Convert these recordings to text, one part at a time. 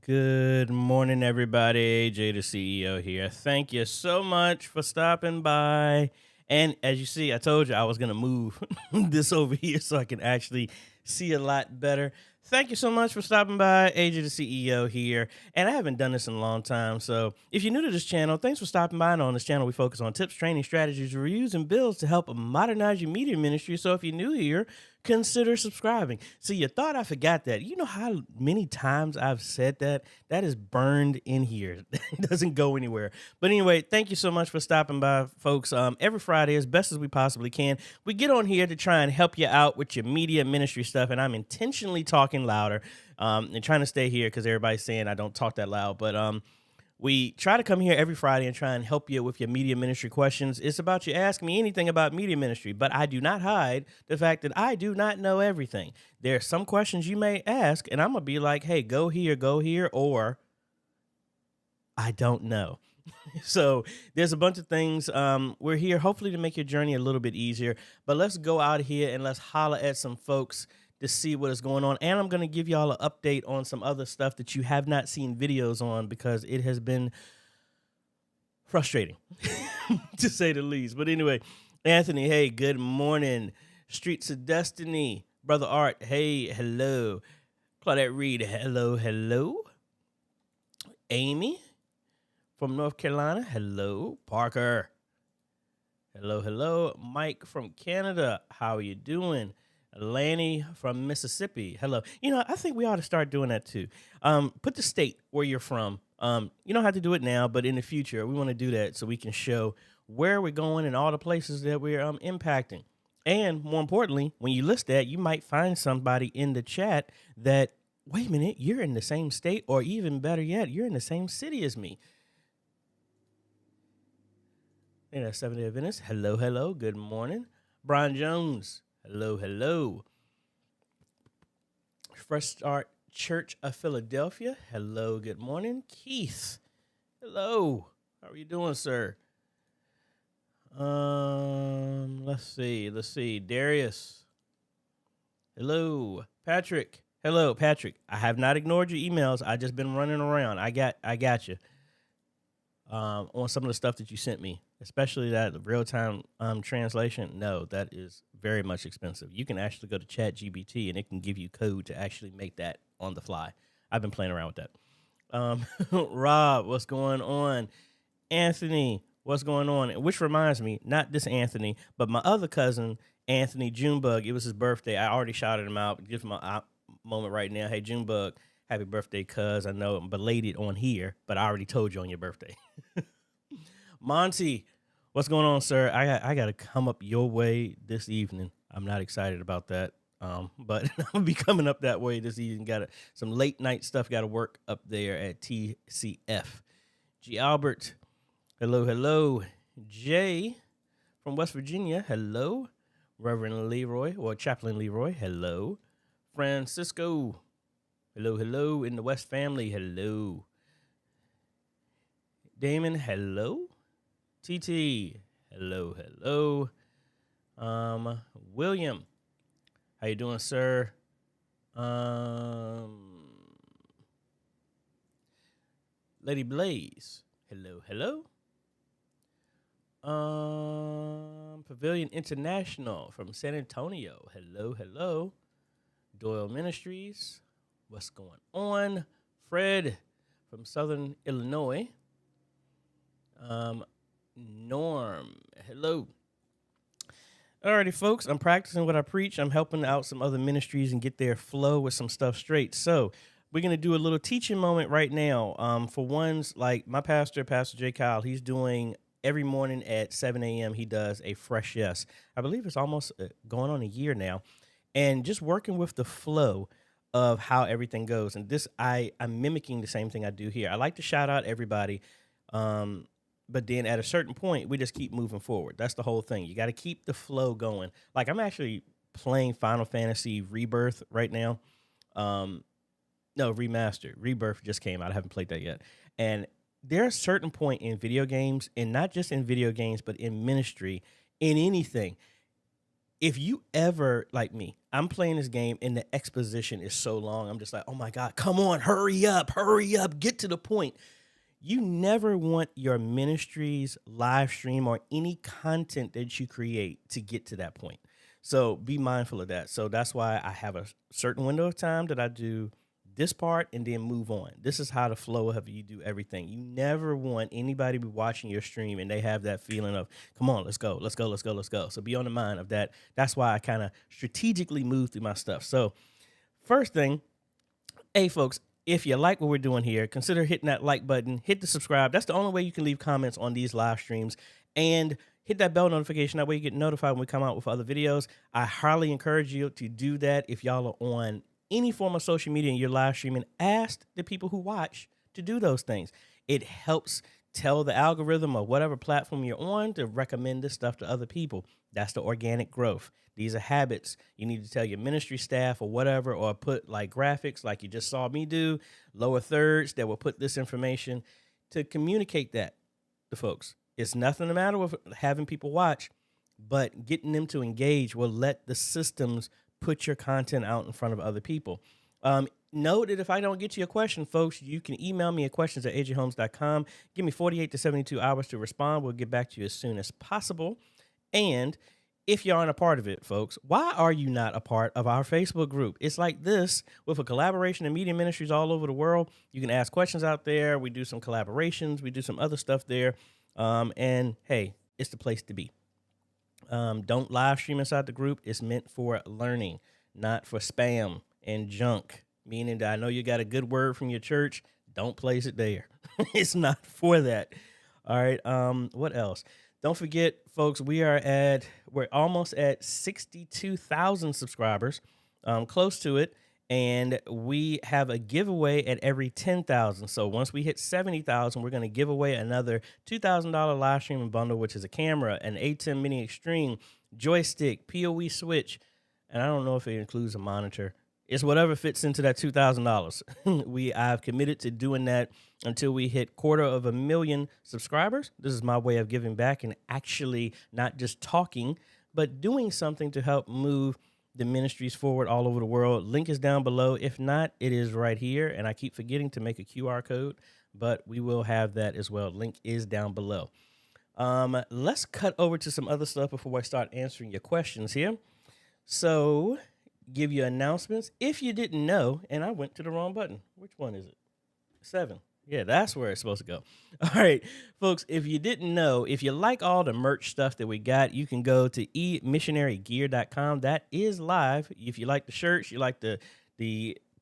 Good morning, everybody. AJ, the CEO here. Thank you so much for stopping by. And as you see, I told you I was going to move this over here so I can actually see a lot better. Thank you so much for stopping by. AJ, the CEO here. And I haven't done this in a long time. So if you're new to this channel, thanks for stopping by. And on this channel, we focus on tips, training, strategies, reviews, and builds to help modernize your media ministry. So if you're new here, consider subscribing. See, you thought I forgot that. You know how many times I've said that? That is burned in here. It doesn't go anywhere. But anyway, thank you so much for stopping by, folks. Every Friday, as best as we possibly can, we get on here to try and help you out with your media ministry stuff. And I'm intentionally talking louder and trying to stay here because everybody's saying I don't talk that loud. But we try to come here every Friday and try and help you with your media ministry questions. It's about you ask me anything about media ministry, but I do not hide the fact that I do not know everything. There are some questions you may ask, and I'm going to be like, hey, go here, or I don't know. So there's a bunch of things. We're here hopefully to make your journey a little bit easier, but let's go out here and let's holler at some folks to see what is going on. And I'm going to give y'all an update on some other stuff that you have not seen videos on because it has been frustrating to say the least. But anyway, Anthony, hey, good morning. Streets of Destiny, Brother Art, hey, hello. Claudette Reed, hello, hello. Amy from North Carolina, hello. Parker, hello, hello. Mike from Canada, how are you doing? Lanny from Mississippi, hello. You know, I think we ought to start doing that too. Put the state where you're from. You don't have to do it now, but in the future, we want to do that so we can show where we're going and all the places that we're impacting. And more importantly, when you list that, you might find somebody in the chat that, wait a minute, you're in the same state, or even better yet, you're in the same city as me. And that's Seventh-day Adventist. Hello, hello. Good morning. Brian Jones. Hello, hello. Fresh Start Church of Philadelphia. Hello, good morning. Keith. Hello. How are you doing, sir? Let's see. Darius. Hello. Patrick. Hello, Patrick. I have not ignored your emails. I just been running around. I got you. On some of the stuff that you sent me, especially that real-time translation. No, that is very much expensive. You can actually go to ChatGPT and it can give you code to actually make that on the fly. I've been playing around with that. Rob, what's going on? Anthony, what's going on? Which reminds me, not this Anthony, but my other cousin, Anthony Junebug. It was his birthday. I already shouted him out. Give him a moment right now. Hey, Junebug, happy birthday, cuz. I know I'm belated on here, but I already told you on your birthday. Monty, what's going on, sir? I got to come up your way this evening. I'm not excited about that, but I'm going to be coming up that way this evening. Got some late night stuff got to work up there at TCF. G. Albert, hello, hello. Jay from West Virginia, hello. Reverend Leroy, or Chaplain Leroy, hello. Francisco, hello, hello. In the West family, hello. Damon, hello. TT, hello, hello. William, how you doing, sir? Lady Blaze, hello, hello. Pavilion International from San Antonio, hello, hello. Doyle Ministries, what's going on? Fred from Southern Illinois. Norm, hello. Alrighty, folks, I'm practicing what I preach. I'm helping out some other ministries and get their flow with some stuff straight. So we're going to do a little teaching moment right now. For ones like my pastor, Pastor J. Kyle, he's doing every morning at 7 a.m. He does a fresh yes. I believe it's almost going on a year now. And just working with the flow of how everything goes. And this, I'm mimicking the same thing I do here. I like to shout out everybody. But then at a certain point, we just keep moving forward. That's the whole thing. You got to keep the flow going. Like I'm actually playing Final Fantasy Rebirth right now. No, Remastered. Rebirth just came out. I haven't played that yet. And there's a certain point in video games, and not just in video games, but in ministry, in anything. If you ever, like me, I'm playing this game and the exposition is so long, I'm just like, oh my God, come on, hurry up, get to the point. You never want your ministry's live stream or any content that you create to get to that point. So be mindful of that. So that's why I have a certain window of time that I do this part and then move on. This is how the flow of you do everything. You never want anybody to be watching your stream and they have that feeling of, come on, let's go. So be on the mind of that. That's why I kind of strategically move through my stuff. So first thing, hey, folks, if you like what we're doing here, consider hitting that like button, hit the subscribe. That's the only way you can leave comments on these live streams, and hit that bell notification. That way you get notified when we come out with other videos. I highly encourage you to do that if y'all are on any form of social media and you're live streaming. Ask the people who watch to do those things. It helps tell the algorithm or whatever platform you're on to recommend this stuff to other people. That's the organic growth. These are habits. You need to tell your ministry staff or whatever, or put like graphics like you just saw me do, lower thirds that will put this information to communicate that. the folks. It's nothing the matter with having people watch, but getting them to engage will let the systems put your content out in front of other people. Note that if I don't get to your question, folks, you can email me at questions at ajhomes.com. Give me 48 to 72 hours to respond. We'll get back to you as soon as possible. And if you aren't a part of it, folks, why are you not a part of our Facebook group? It's like this with a collaboration of media ministries all over the world. You can ask questions out there. We do some collaborations. We do some other stuff there. And hey, it's the place to be. Don't live stream inside the group. It's meant for learning, not for spam and junk. Meaning that I know you got a good word from your church. Don't place it there. It's not for that. All right. What else? Don't forget, folks, we're almost at 62,000 subscribers, close to it. And we have a giveaway at every 10,000. So once we hit 70,000, we're going to give away another $2,000 live streaming bundle, which is a camera, an A10 Mini Extreme, joystick, PoE switch. And I don't know if it includes a monitor. It's whatever fits into that $2,000. I've committed to doing that until we hit 250,000 subscribers. This is my way of giving back and actually not just talking, but doing something to help move the ministries forward all over the world. Link is down below. If not, it is right here. And I keep forgetting to make a QR code, but we will have that as well. Link is down below. Let's cut over to some other stuff before I start answering your questions here. So give you announcements. If you didn't know, and I went to the wrong button. Which one is it? 7. Yeah, that's where it's supposed to go. All right, folks, if you didn't know, if you like all the merch stuff that we got, you can go to emissionarygear.com. That is live. If you like the shirts, you like the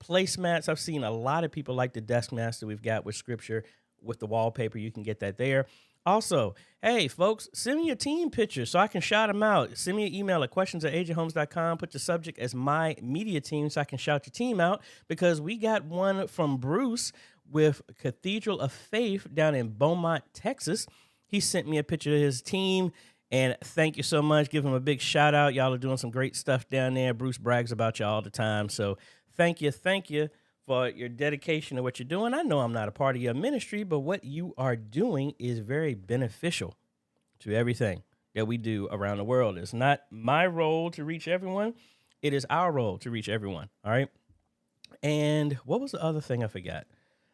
placemats. I've seen a lot of people like the desk mats that we've got with scripture, with the wallpaper. You can get that there. Also, hey, folks, send me your team pictures so I can shout them out. Send me an email at questions@ajhomes.com. Put the subject as my media team so I can shout your team out, because we got one from Bruce with Cathedral of Faith down in Beaumont, Texas. He sent me a picture of his team, and thank you so much. Give him a big shout out. Y'all are doing some great stuff down there. Bruce brags about you all the time. So thank you for your dedication to what you're doing. I know I'm not a part of your ministry, but what you are doing is very beneficial to everything that we do around the world. It's not my role to reach everyone. It is our role to reach everyone. All right. And what was the other thing I forgot?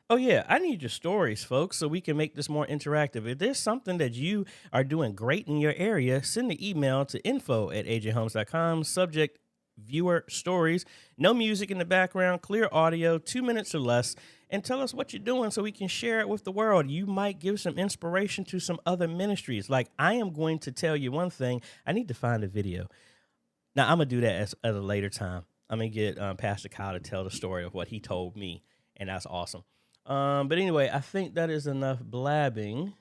Oh, yeah, I need your stories, folks, so we can make this more interactive. If there's something that you are doing great in your area, send the email to info@ajhomes.com. Subject: viewer stories. No music in the background, clear audio, 2 minutes or less, and tell us what you're doing so we can share it with the world. You might give some inspiration to some other ministries. Like, I am going to tell you one thing. I need to find a video. Now, I'm going to do that at a later time. I'm going to get Pastor Kyle to tell the story of what he told me, and that's awesome. But anyway, I think that is enough blabbing.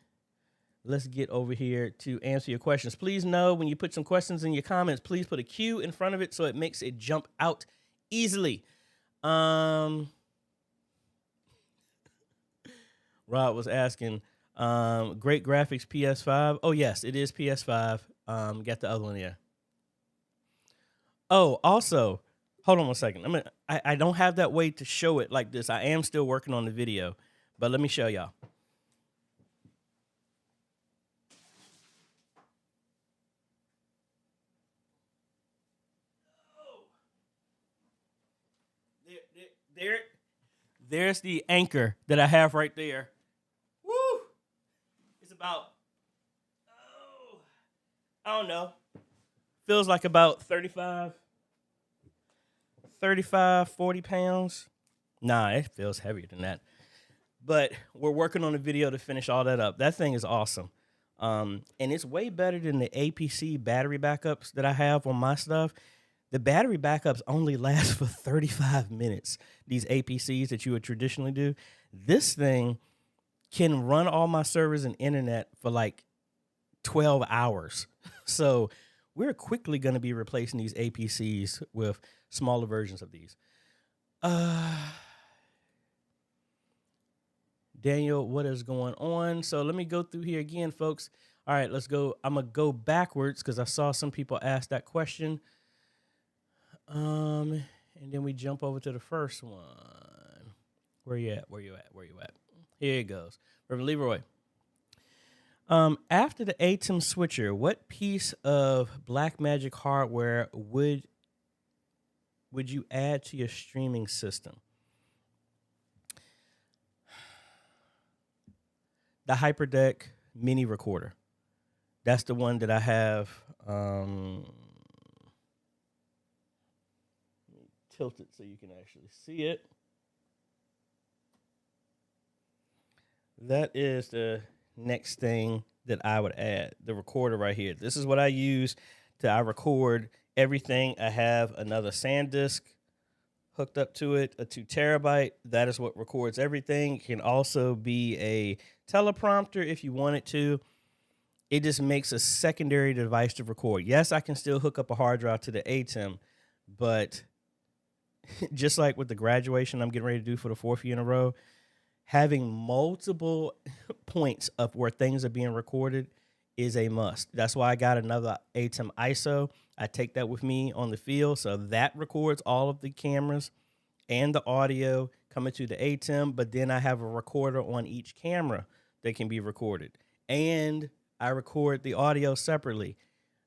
Let's get over here to answer your questions. Please know when you put some questions in your comments, please put a Q in front of it so it makes it jump out easily. Rob was asking, great graphics PS5. Oh, yes, it is PS5. Got the other one there. Oh, also, hold on one second. I don't have that way to show it like this. I am still working on the video, but let me show y'all. There's the anchor that I have right there. Woo! It's about, I don't know. Feels like about 35, 40 pounds. Nah, it feels heavier than that. But we're working on a video to finish all that up. That thing is awesome. And it's way better than the APC battery backups that I have on my stuff. The battery backups only last for 35 minutes. These APCs that you would traditionally do. This thing can run all my servers and internet for like 12 hours. So we're quickly going to be replacing these APCs with smaller versions of these. Daniel, what is going on? So let me go through here again, folks. All right, let's go. I'm going to go backwards because I saw some people ask that question. And then we jump over to the first one. Where you at? Here it goes. Reverend Leroy. After the ATEM switcher, what piece of Blackmagic hardware would you add to your streaming system? The HyperDeck mini recorder. That's the one that I have. Tilt it so you can actually see it. That is the next thing that I would add, the recorder right here. This is what I use I record everything. I have another SanDisk hooked up to it, a 2 terabyte. That is what records everything. It can also be a teleprompter if you want it to. It just makes a secondary device to record. Yes, I can still hook up a hard drive to the ATEM, but just like with the graduation I'm getting ready to do for the 4th year in a row, having multiple points of where things are being recorded is a must. That's why I got another ATEM ISO. I take that with me on the field, so that records all of the cameras and the audio coming to the ATEM, but then I have a recorder on each camera that can be recorded. And I record the audio separately.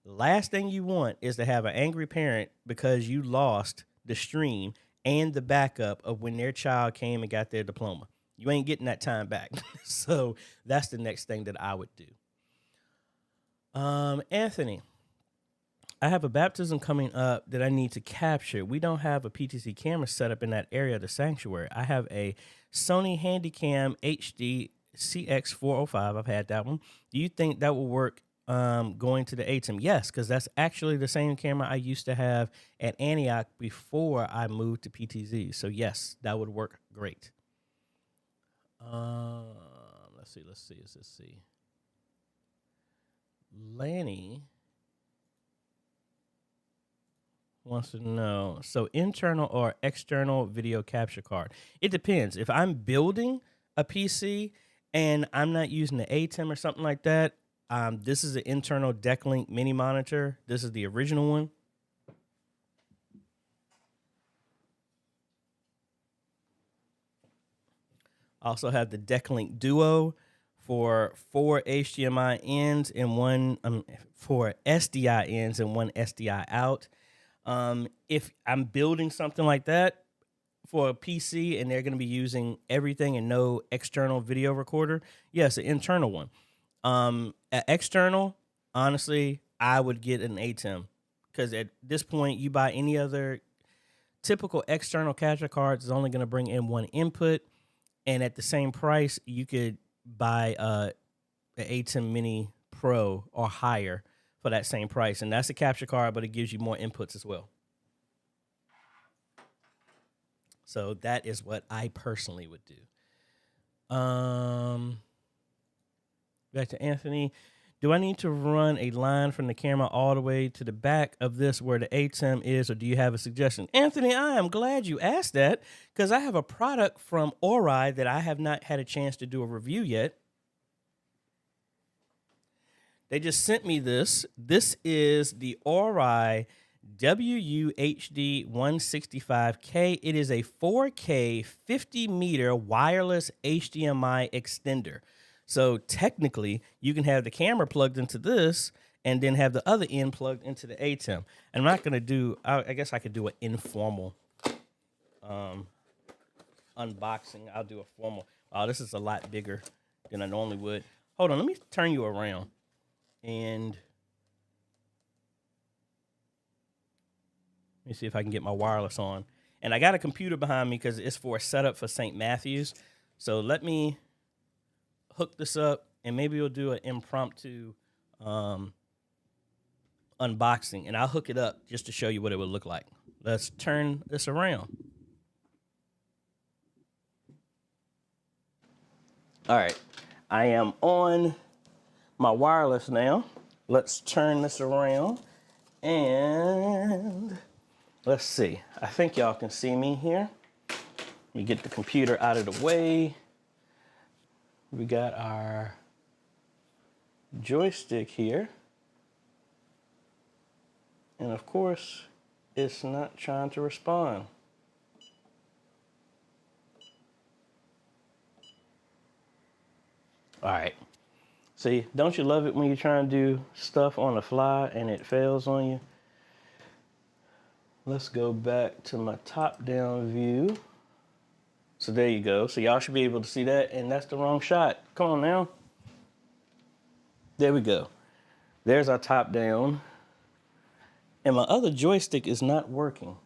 Last thing you want is to have an angry parent because you lost the stream and the backup of when their child came and got their diploma. You ain't getting that time back. So that's the next thing that I would do. Anthony, I have a baptism coming up that I need to capture. We don't have a PTZ camera set up in that area of the sanctuary. I have a Sony Handycam HD CX405. I've had that one. Do you think that will work going to the ATEM? Yes, because that's actually the same camera I used to have at Antioch before I moved to PTZ. So yes, that would work great. Let's see. Lanny wants to know, so internal or external video capture card? It depends. If I'm building a PC and I'm not using the ATEM or something like that, this is an internal Decklink mini monitor. This is the original one. I also have the Decklink Duo for 4 HDMI ins and 4 SDI ins and 1 SDI out. If I'm building something like that for a PC and they're going to be using everything and no external video recorder, yes, an internal one. External, honestly, I would get an ATEM because at this point, you buy any other typical external capture cards is only going to bring in one input, and at the same price, you could buy an ATEM Mini Pro or higher for that same price, and that's a capture card, but it gives you more inputs as well. So that is what I personally would do. Back to Anthony. Do I need to run a line from the camera all the way to the back of this where the ATEM is, or do you have a suggestion? Anthony, I am glad you asked that because I have a product from Ori that I have not had a chance to do a review yet. They just sent me this. This is the Ori WUHD 165K. It is a 4K 50-meter wireless HDMI extender. So technically, you can have the camera plugged into this and then have the other end plugged into the ATEM. And I'm not going to do, I guess I could do an informal unboxing. I'll do a formal. Wow, this is a lot bigger than I normally would. Hold on, let me turn you around. And let me see if I can get my wireless on. And I got a computer behind me because it's for a setup for St. Matthew's. So let me hook this up, and maybe we'll do an impromptu unboxing, and I'll hook it up just to show you what it would look like. Let's turn this around. All right, I am on my wireless now. Let's turn this around, and let's see. I think y'all can see me here. Let me get the computer out of the way. We got our joystick here. And of course, it's not trying to respond. All right. See, don't you love it when you're trying to do stuff on the fly and it fails on you? Let's go back to my top-down view. So there you go. So y'all should be able to see that, and that's the wrong shot. Come on now. There we go. There's our top-down. And my other joystick is not working.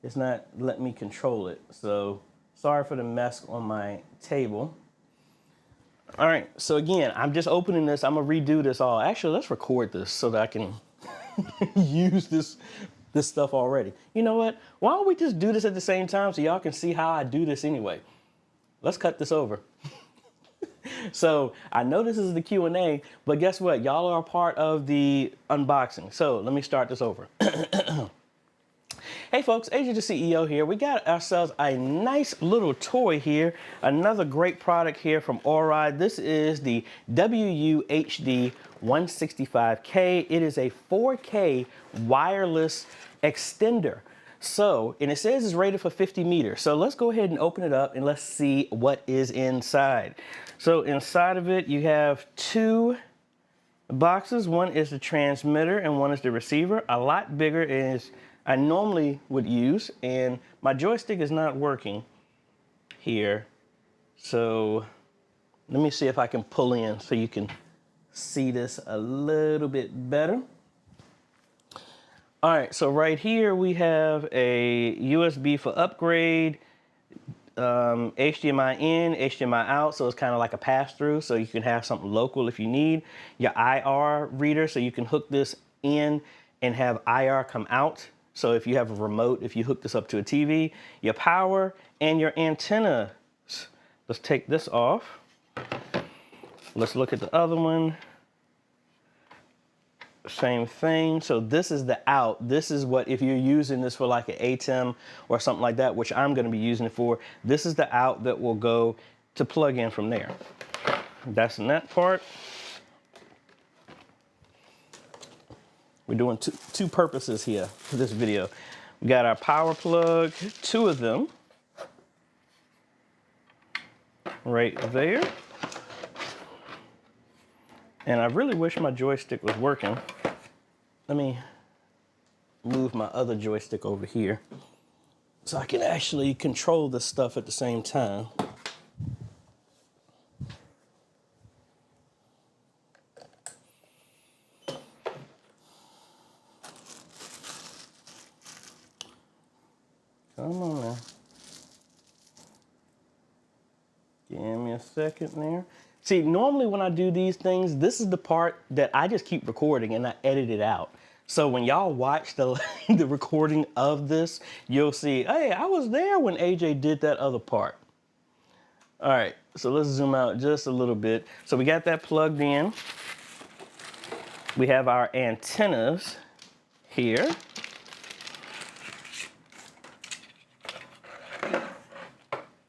It's not letting me control it. So sorry for the mess on my table. All right, so again, I'm just opening this. I'm gonna redo this all. Actually, let's record this so that I can use this stuff already. You know what? Why don't we just do this at the same time so y'all can see how I do this anyway? Let's cut this over. So I know this is the Q&A, but guess what? Y'all are a part of the unboxing. So let me start this over. Hey folks, AJaytheCEO here. We got ourselves a nice little toy here. Another great product here from Ori. This is the WUHD 165K. It is a 4K wireless extender. So, and it says it's rated for 50 meters. So let's go ahead and open it up and let's see what is inside. So inside of it, you have two boxes. One is the transmitter and one is the receiver. A lot bigger as I normally would use, and my joystick is not working here. So let me see if I can pull in so you can see this a little bit better. All right, so right here we have a USB for upgrade, HDMI in, HDMI out, so it's kind of like a pass-through, so you can have something local if you need. Your IR reader, so you can hook this in and have IR come out. So if you have a remote, if you hook this up to a TV, your power and your antennas. Let's take this off. Let's look at the other one. Same thing. So this is the out. This is what, if you're using this for like an ATEM or something like that, which I'm going to be using it for, this is the out that will go to plug in from there. That's in that part. We're doing two purposes here for this video. We got our power plug, two of them, right there. And I really wish my joystick was working. Let me move my other joystick over here so I can actually control this stuff at the same time. Come on now. Give me a second there. See, normally when I do these things, this is the part that I just keep recording and I edit it out. So when y'all watch the recording of this, you'll see, hey, I was there when AJ did that other part. All right, so let's zoom out just a little bit. So we got that plugged in. We have our antennas here.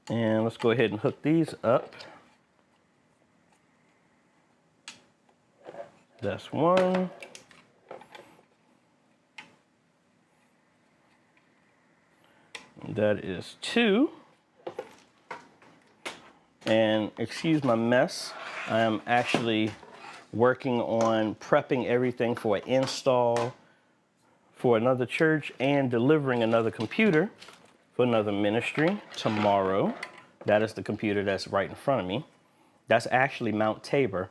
And let's go ahead and hook these up. That's one. That is two. And excuse my mess, I am actually working on prepping everything for an install for another church and delivering another computer for another ministry tomorrow. That is the computer that's right in front of me. That's actually Mount Tabor.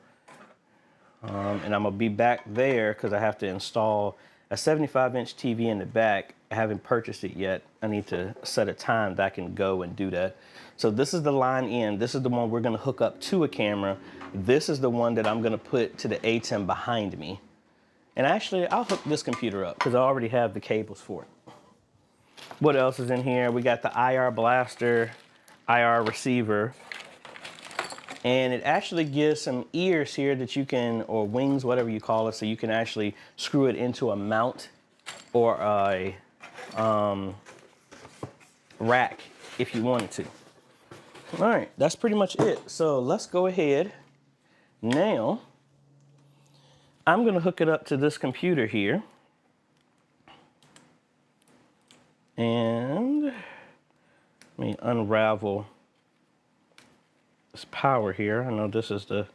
And I'm gonna be back there because I have to install a 75-inch TV in the back. I haven't purchased it yet. I need to set a time that I can go and do that. So this is the line in. This is the one we're gonna hook up to a camera. This is the one that I'm gonna put to the ATEM behind me. And actually, I'll hook this computer up because I already have the cables for it. What else is in here? We got the IR blaster, IR receiver. And it actually gives some ears here that you can, or wings, whatever you call it, so you can actually screw it into a mount or a rack if you wanted to. All right, that's pretty much it. So let's go ahead. Now, I'm gonna hook it up to this computer here. And let me unravel this power here. I know this is the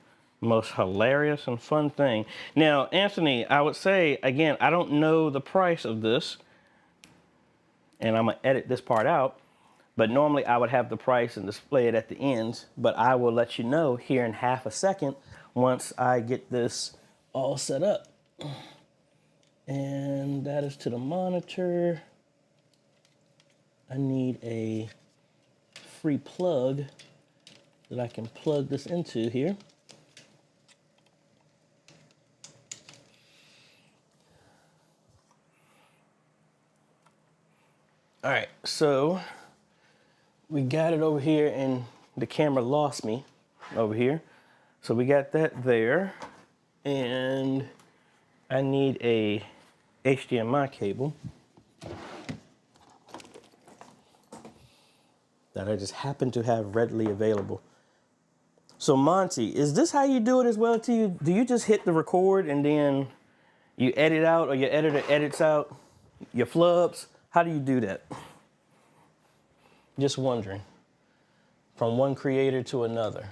Most hilarious and fun thing. Now, Anthony, I would say, again, I don't know the price of this, and I'm gonna edit this part out, but normally I would have the price and display it at the ends, but I will let you know here in half a second once I get this all set up. And that is to the monitor. I need a free plug that I can plug this into here. All right, so we got it over here and the camera lost me over here. So we got that there, and I need a HDMI cable that I just happen to have readily available. So Monty, is this how you do it as well to you? Do you just hit the record and then you edit out, or your editor edits out your flubs? How do you do that? Just wondering. From one creator to another.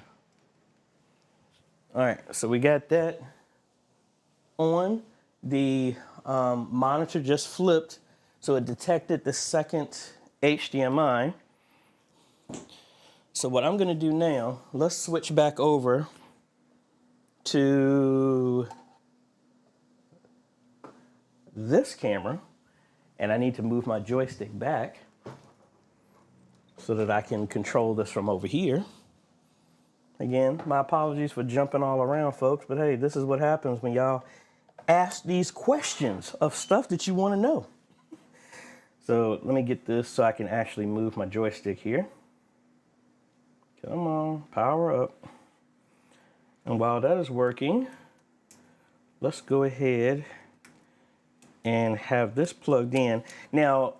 All right, so we got that on. The monitor just flipped, so it detected the second HDMI. So what I'm gonna do now, let's switch back over to this camera, and I need to move my joystick back so that I can control this from over here. Again, my apologies for jumping all around, folks, but hey, this is what happens when y'all ask these questions of stuff that you want to know. So let me get this so I can actually move my joystick here. Come on, power up. And while that is working, let's go ahead and have this plugged in. Now,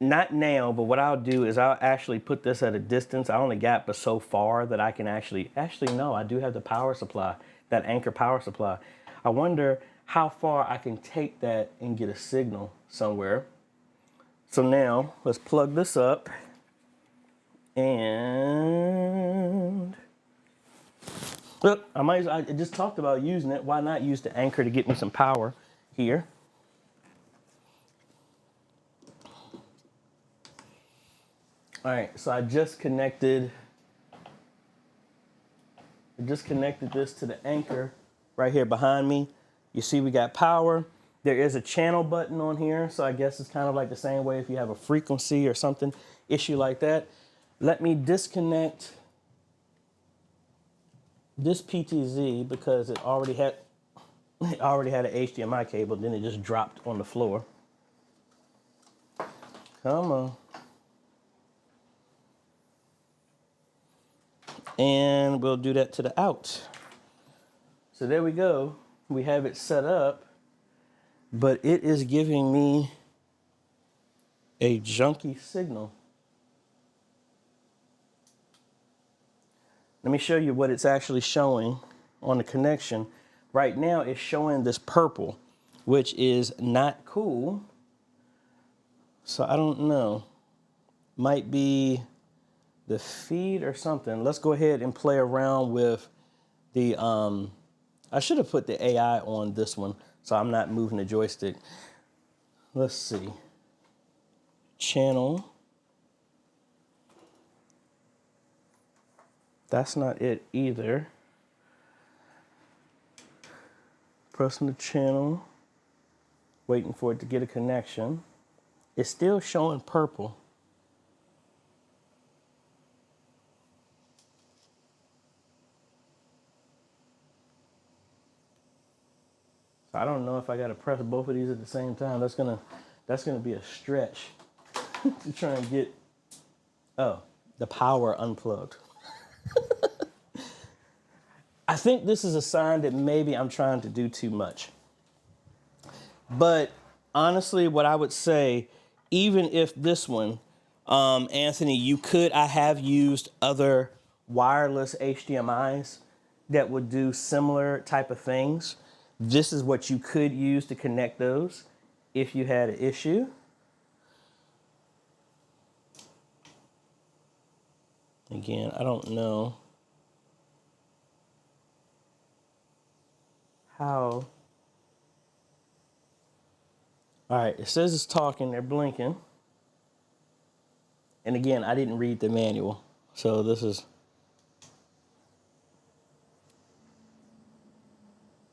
not now, but what I'll do is I'll actually put this at a distance. I only got but so far that I can actually no, I do have the power supply, that Anchor power supply. I wonder how far I can take that and get a signal somewhere. So now let's plug this up, and look, I just talked about using it. Why not use the Anchor to get me some power here? All right, so I just connected this to the Anchor right here behind me. You see we got power. There is a channel button on here, so I guess it's kind of like the same way if you have a frequency or something issue like that. Let me disconnect this PTZ because it already had an HDMI cable, then it just dropped on the floor. Come on. And we'll do that to the out. So there we go. We have it set up, but it is giving me a junky signal. Let me show you what it's actually showing on the connection. Right now it's showing this purple, which is not cool. So I don't know. Might be the feed or something. Let's go ahead and play around with the, I should have put the AI on this one so I'm not moving the joystick. Let's see. Channel. That's not it either. Pressing the channel, waiting for it to get a connection. It's still showing purple. I don't know if I gotta press both of these at the same time. That's gonna be a stretch to try and get, oh, the power unplugged. I think this is a sign that maybe I'm trying to do too much. But honestly, what I would say, even if this one, Anthony, I have used other wireless HDMIs that would do similar type of things. This is what you could use to connect those if you had an issue. Again, I don't know. how. All right, it says it's talking, they're blinking. And again, I didn't read the manual, so this is.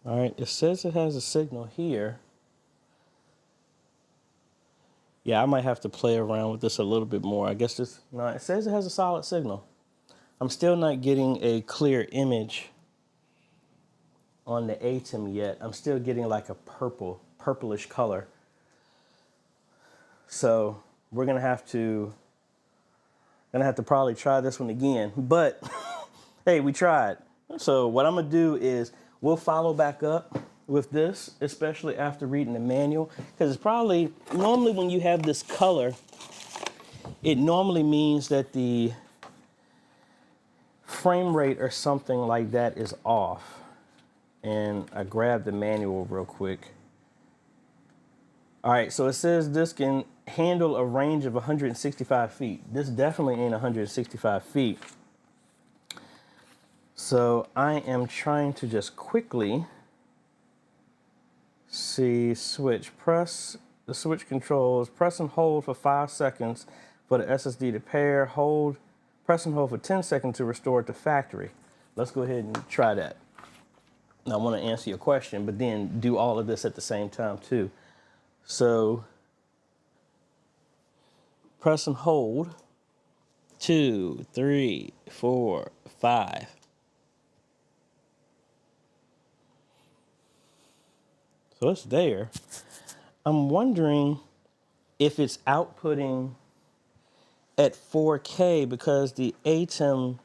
All right, it says it has a signal here. Yeah, I might have to play around with this a little bit more. I guess this, no, it says it has a solid signal. I'm still not getting a clear image on the ATEM yet. I'm still getting like a purplish color. So we're gonna have to probably try this one again. But hey, we tried. So what I'm gonna do is we'll follow back up with this, especially after reading the manual, because it's probably, normally when you have this color, it normally means that the frame rate or something like that is off. And I grabbed the manual real quick. All right, so it says this can handle a range of 165 feet. This definitely ain't 165 feet. So I am trying to just quickly see switch. Press the switch controls, press and hold for 5 seconds for the SSD to pair, press and hold for 10 seconds to restore it to factory. Let's go ahead and try that. Now, I want to answer your question, but then do all of this at the same time too. So press and hold, 2, 3, 4, 5. So it's there. I'm wondering if it's outputting at 4K because the ATEM,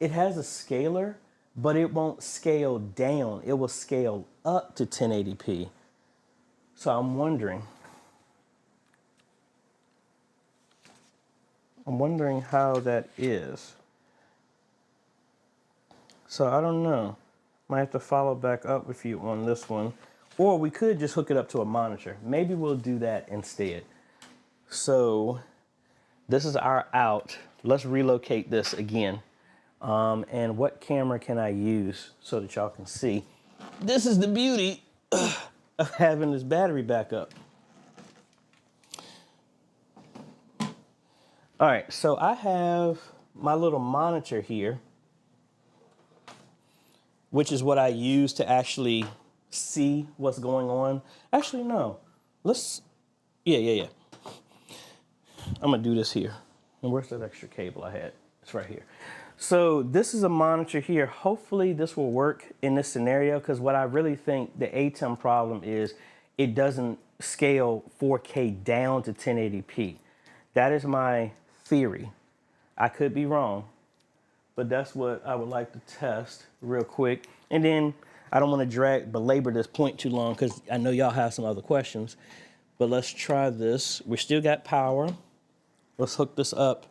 it has a scaler, but it won't scale down. It will scale up to 1080p. So I'm wondering how that is. So I don't know. Might have to follow back up with you on this one. Or we could just hook it up to a monitor. Maybe we'll do that instead. So this is our out. Let's relocate this again. And what camera can I use so that y'all can see? This is the beauty of having this battery backup. All right, so I have my little monitor here, which is what I use to actually see what's going on. Actually, no. Yeah. I'm gonna do this here. And where's that extra cable I had? It's right here. So this is a monitor here. Hopefully this will work in this scenario, because what I really think the ATEM problem is it doesn't scale 4K down to 1080p. That is my theory. I could be wrong, but that's what I would like to test real quick. And then I don't want to belabor this point too long because I know y'all have some other questions, but let's try this. We still got power. Let's hook this up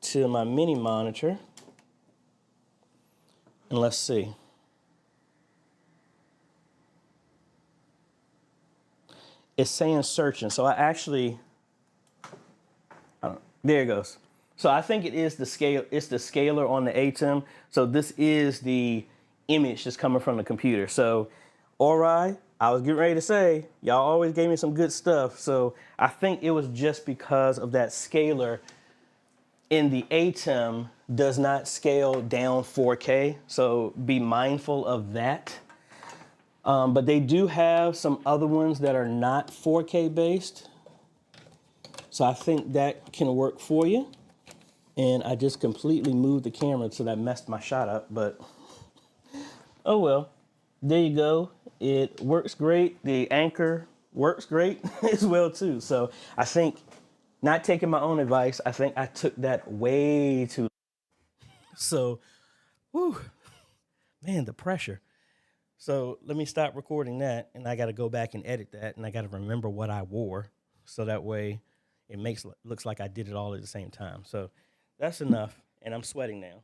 to my mini monitor. And let's see. It's saying searching. So I actually, there it goes. So I think it is the scale. It's the scaler on the ATEM. So this is the image that's coming from the computer. So, all right, I was getting ready to say, y'all always gave me some good stuff. So I think it was just because of that scaler in the ATEM does not scale down 4K. So be mindful of that. But they do have some other ones that are not 4K based. So I think that can work for you. And I just completely moved the camera so that messed my shot up, but oh well. There you go. It works great. The anchor works great as well too. So I think, not taking my own advice, I think I took that way too. So, whew, man, the pressure. So let me stop recording that, and I got to go back and edit that, and I got to remember what I wore, so that way it looks like I did it all at the same time. So that's enough, and I'm sweating now.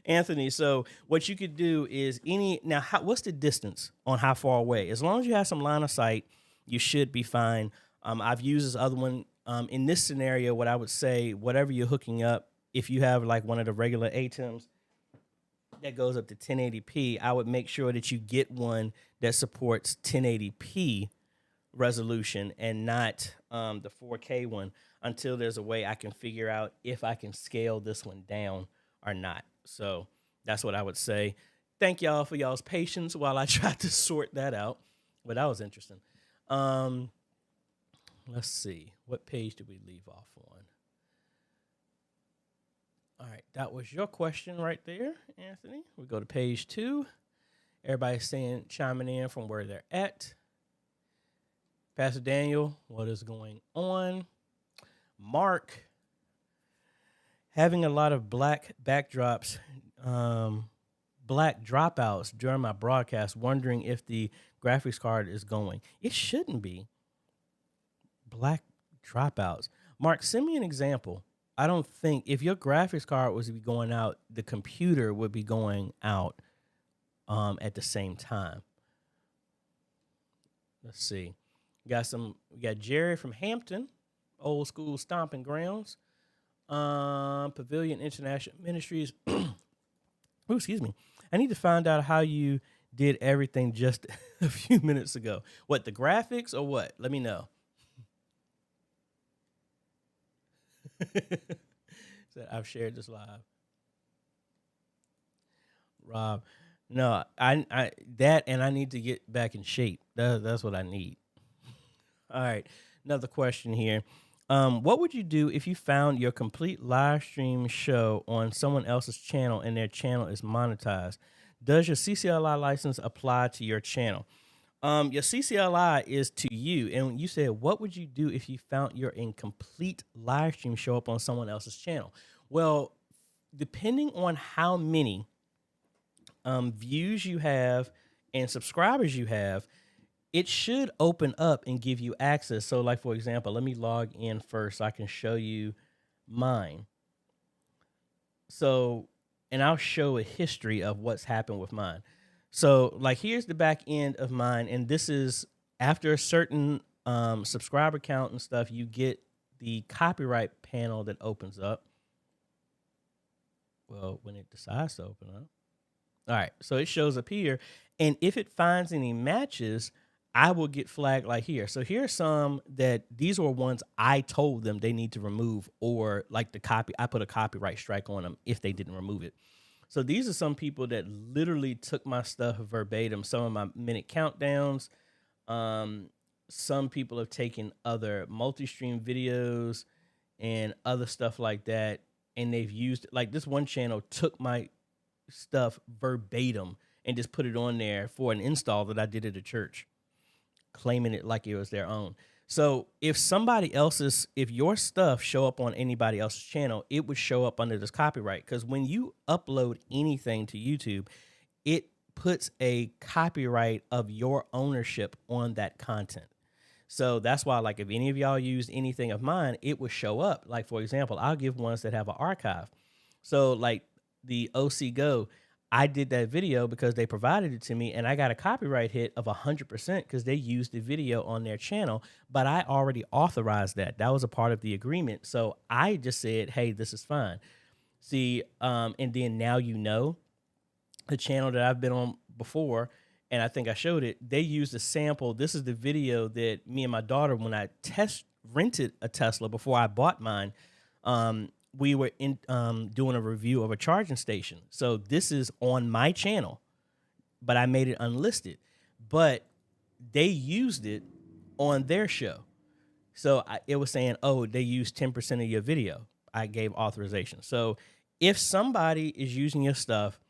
Anthony, so what you could do is what's the distance on how far away? As long as you have some line of sight, you should be fine. I've used this other one. In this scenario, what I would say, whatever you're hooking up, if you have like one of the regular ATEMs, that goes up to 1080p, I would make sure that you get one that supports 1080p resolution and not the 4K one until there's a way I can figure out if I can scale this one down or not. So that's what I would say. Thank y'all for y'all's patience while I tried to sort that out. But that was interesting. Let's see. What page did we leave off on? All right, that was your question right there, Anthony. We go to page 2. Everybody's chiming in from where they're at. Pastor Daniel, what is going on? Mark, having a lot of black backdrops, black dropouts during my broadcast, wondering if the graphics card is going. It shouldn't be. Black dropouts. Mark, send me an example. I don't think if your graphics card was to be going out, the computer would be going out at the same time. Let's see. We got Jerry from Hampton, old school stomping grounds. Pavilion International Ministries. Oh, excuse me. I need to find out how you did everything just a few minutes ago. What, the graphics or what? Let me know. I've shared this live. Rob, no, I need to get back in shape. That's what I need. All right, another question here. What would you do if you found your complete live stream show on someone else's channel and their channel is monetized? Does your CCLI license apply to your channel? Your CCLI is to you. And you said, what would you do if you found your incomplete live stream show up on someone else's channel? Well, depending on how many views you have and subscribers you have, it should open up and give you access. So like, for example, let me log in first so I can show you mine. So, and I'll show a history of what's happened with mine. So like, here's the back end of mine. And this is after a certain subscriber count and stuff, you get the copyright panel that opens up. Well, when it decides to open up. All right. So it shows up here. And if it finds any matches, I will get flagged like here. So here's some that these were ones I told them they need to remove, or like I put a copyright strike on them if they didn't remove it. So these are some people that literally took my stuff verbatim. Some of my minute countdowns. Some people have taken other multi-stream videos and other stuff like that, and they've used it. Like this one channel took my stuff verbatim and just put it on there for an install that I did at a church, claiming it like it was their own. So if your stuff show up on anybody else's channel, it would show up under this copyright. Because when you upload anything to YouTube, it puts a copyright of your ownership on that content. So that's why, like, if any of y'all use anything of mine, it will show up. Like, for example, I'll give ones that have an archive. So like the OC Go, I did that video because they provided it to me, and I got a copyright hit of 100% because they used the video on their channel, but I already authorized that. That was a part of the agreement. So I just said, hey, this is fine. See, and then now you know the channel that I've been on before, and I think I showed it, they used a sample. This is the video that me and my daughter, when I rented a Tesla before I bought mine, we were doing a review of a charging station. So this is on my channel, but I made it unlisted. But they used it on their show. So it was saying, oh, they used 10% of your video. I gave authorization. So if somebody is using your stuff,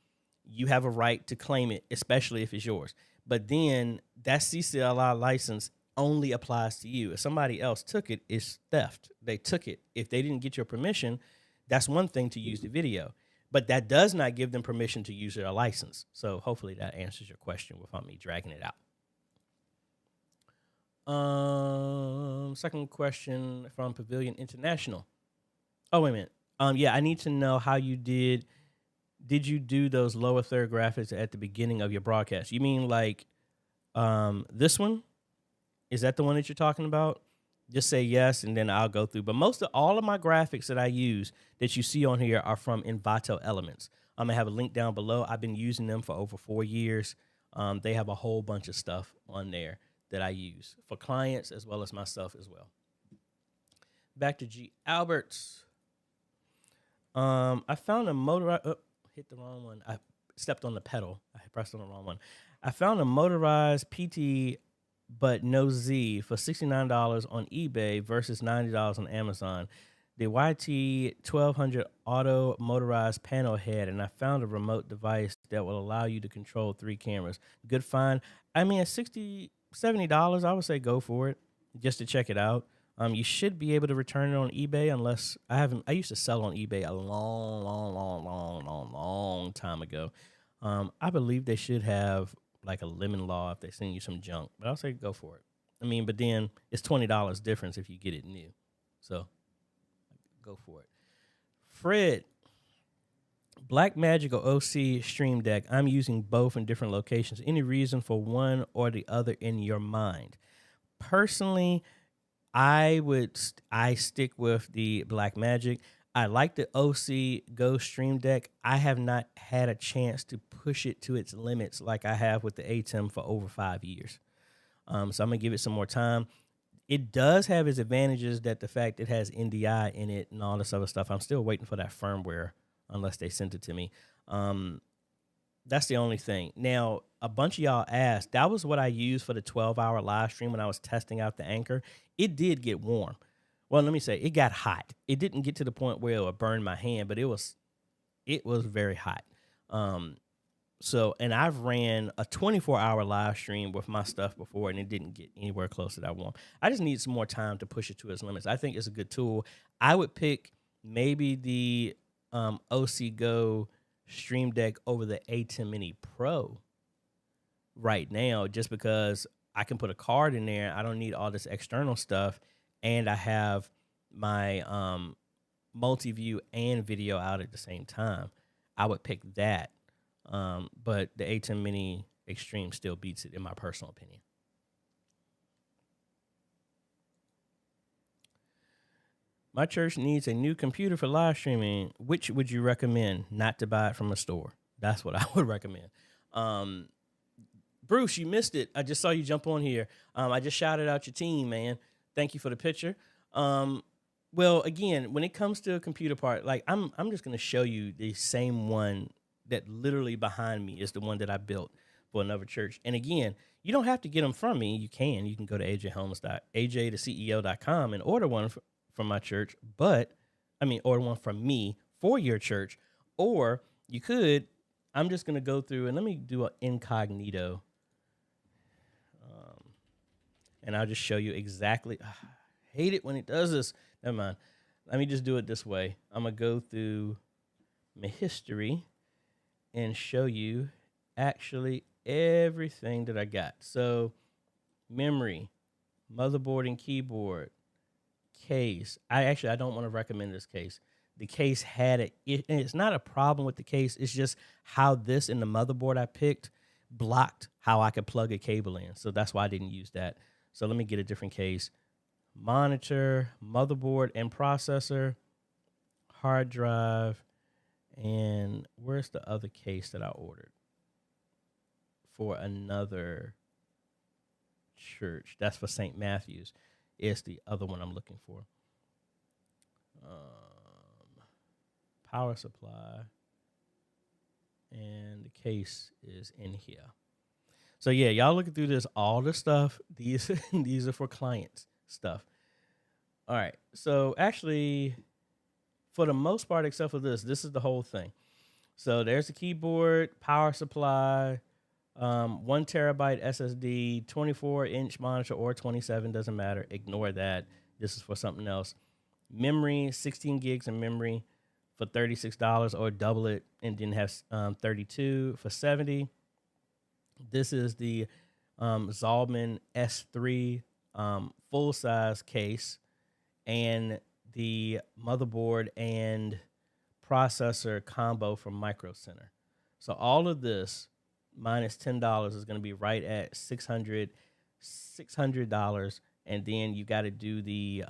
you have a right to claim it, especially if it's yours. But then that CCLI license only applies to you. If somebody else took it, it's theft. They took it. If they didn't get your permission, that's one thing to use the video, but that does not give them permission to use their license. So hopefully that answers your question without me dragging it out. Second question from Pavilion International. Oh, wait a minute. Yeah, I need to know how you did you do those lower third graphics at the beginning of your broadcast? You mean like this one? Is that the one that you're talking about? Just say yes, and then I'll go through. But all of my graphics that I use that you see on here are from Envato Elements. I'm going to have a link down below. I've been using them for over 4 years. They have a whole bunch of stuff on there that I use for clients as well as myself as well. Back to G. Alberts. I found a motorized, hit the wrong one. I stepped on the pedal. I pressed on the wrong one. I found a motorized PT, but no Z for $69 on eBay versus $90 on Amazon. The YT 1200 auto motorized panel head, and I found a remote device that will allow you to control 3 cameras. Good find. I mean, at $60, $70, I would say go for it just to check it out. You should be able to return it on eBay unless I used to sell on eBay a long time ago. I believe they should have like a lemon law if they send you some junk, but I'll say go for it. I mean, but then it's $20 difference if you get it new. So go for it. Fred, Blackmagic or OC Stream Deck. I'm using both in different locations. Any reason for one or the other in your mind? Personally, I stick with the Blackmagic. I like the OC Go Stream Deck. I have not had a chance to push it to its limits like I have with the ATEM for over 5 years. So I'm going to give it some more time. It does have its advantages, that the fact it has NDI in it and all this other stuff. I'm still waiting for that firmware unless they sent it to me. That's the only thing. Now, a bunch of y'all asked, that was what I used for the 12-hour live stream when I was testing out the Anchor. It did get warm. Well, let me say, it got hot. It didn't get to the point where it would burn my hand, but it was very hot. So, and I've ran a 24-hour live stream with my stuff before, and it didn't get anywhere close to that warm. I just need some more time to push it to its limits. I think it's a good tool. I would pick maybe the OC Go Stream Deck over the ATEM Mini Pro right now, just because I can put a card in there. I don't need all this external stuff, and I have my multi-view and video out at the same time. I would pick that, but the ATEM Mini Extreme still beats it in my personal opinion. My church needs a new computer for live streaming. Which would you recommend? Not to buy it from a store. That's what I would recommend. Bruce, you missed it. I just saw you jump on here. I just shouted out your team, man. Thank you for the picture. Well, again, when it comes to a computer part, like I'm just going to show you the same one that literally behind me is the one that I built for another church. And again, you don't have to get them from me. You can go to AJaythecEO.com and order one from my church, order one from me for your church. Or you could, I'm just going to go through and let me do an incognito. And I'll just show you exactly. I hate it when it does this. Never mind. Let me just do it this way. I'm going to go through my history and show you actually everything that I got. So memory, motherboard and keyboard, case. I don't want to recommend this case. The case had it. And it's not a problem with the case. It's just how this and the motherboard I picked blocked how I could plug a cable in. So that's why I didn't use that. So let me get a different case. Monitor, motherboard and processor, hard drive, and where's the other case that I ordered for another church? That's for St. Matthew's. It's the other one I'm looking for. Power supply, and the case is in here. So yeah, y'all looking through this, all the stuff. These are for clients stuff. All right. So actually, for the most part, except for this is the whole thing. So there's the keyboard, power supply, 1 terabyte SSD, 24-inch monitor or 27, doesn't matter. Ignore that. This is for something else. Memory, 16 gigs of memory for $36, or double it and then have 32 for $70. This is the Zalman S3 full-size case, and the motherboard and processor combo from Micro Center. So all of this minus $10 is going to be right at $600, and then you got to do the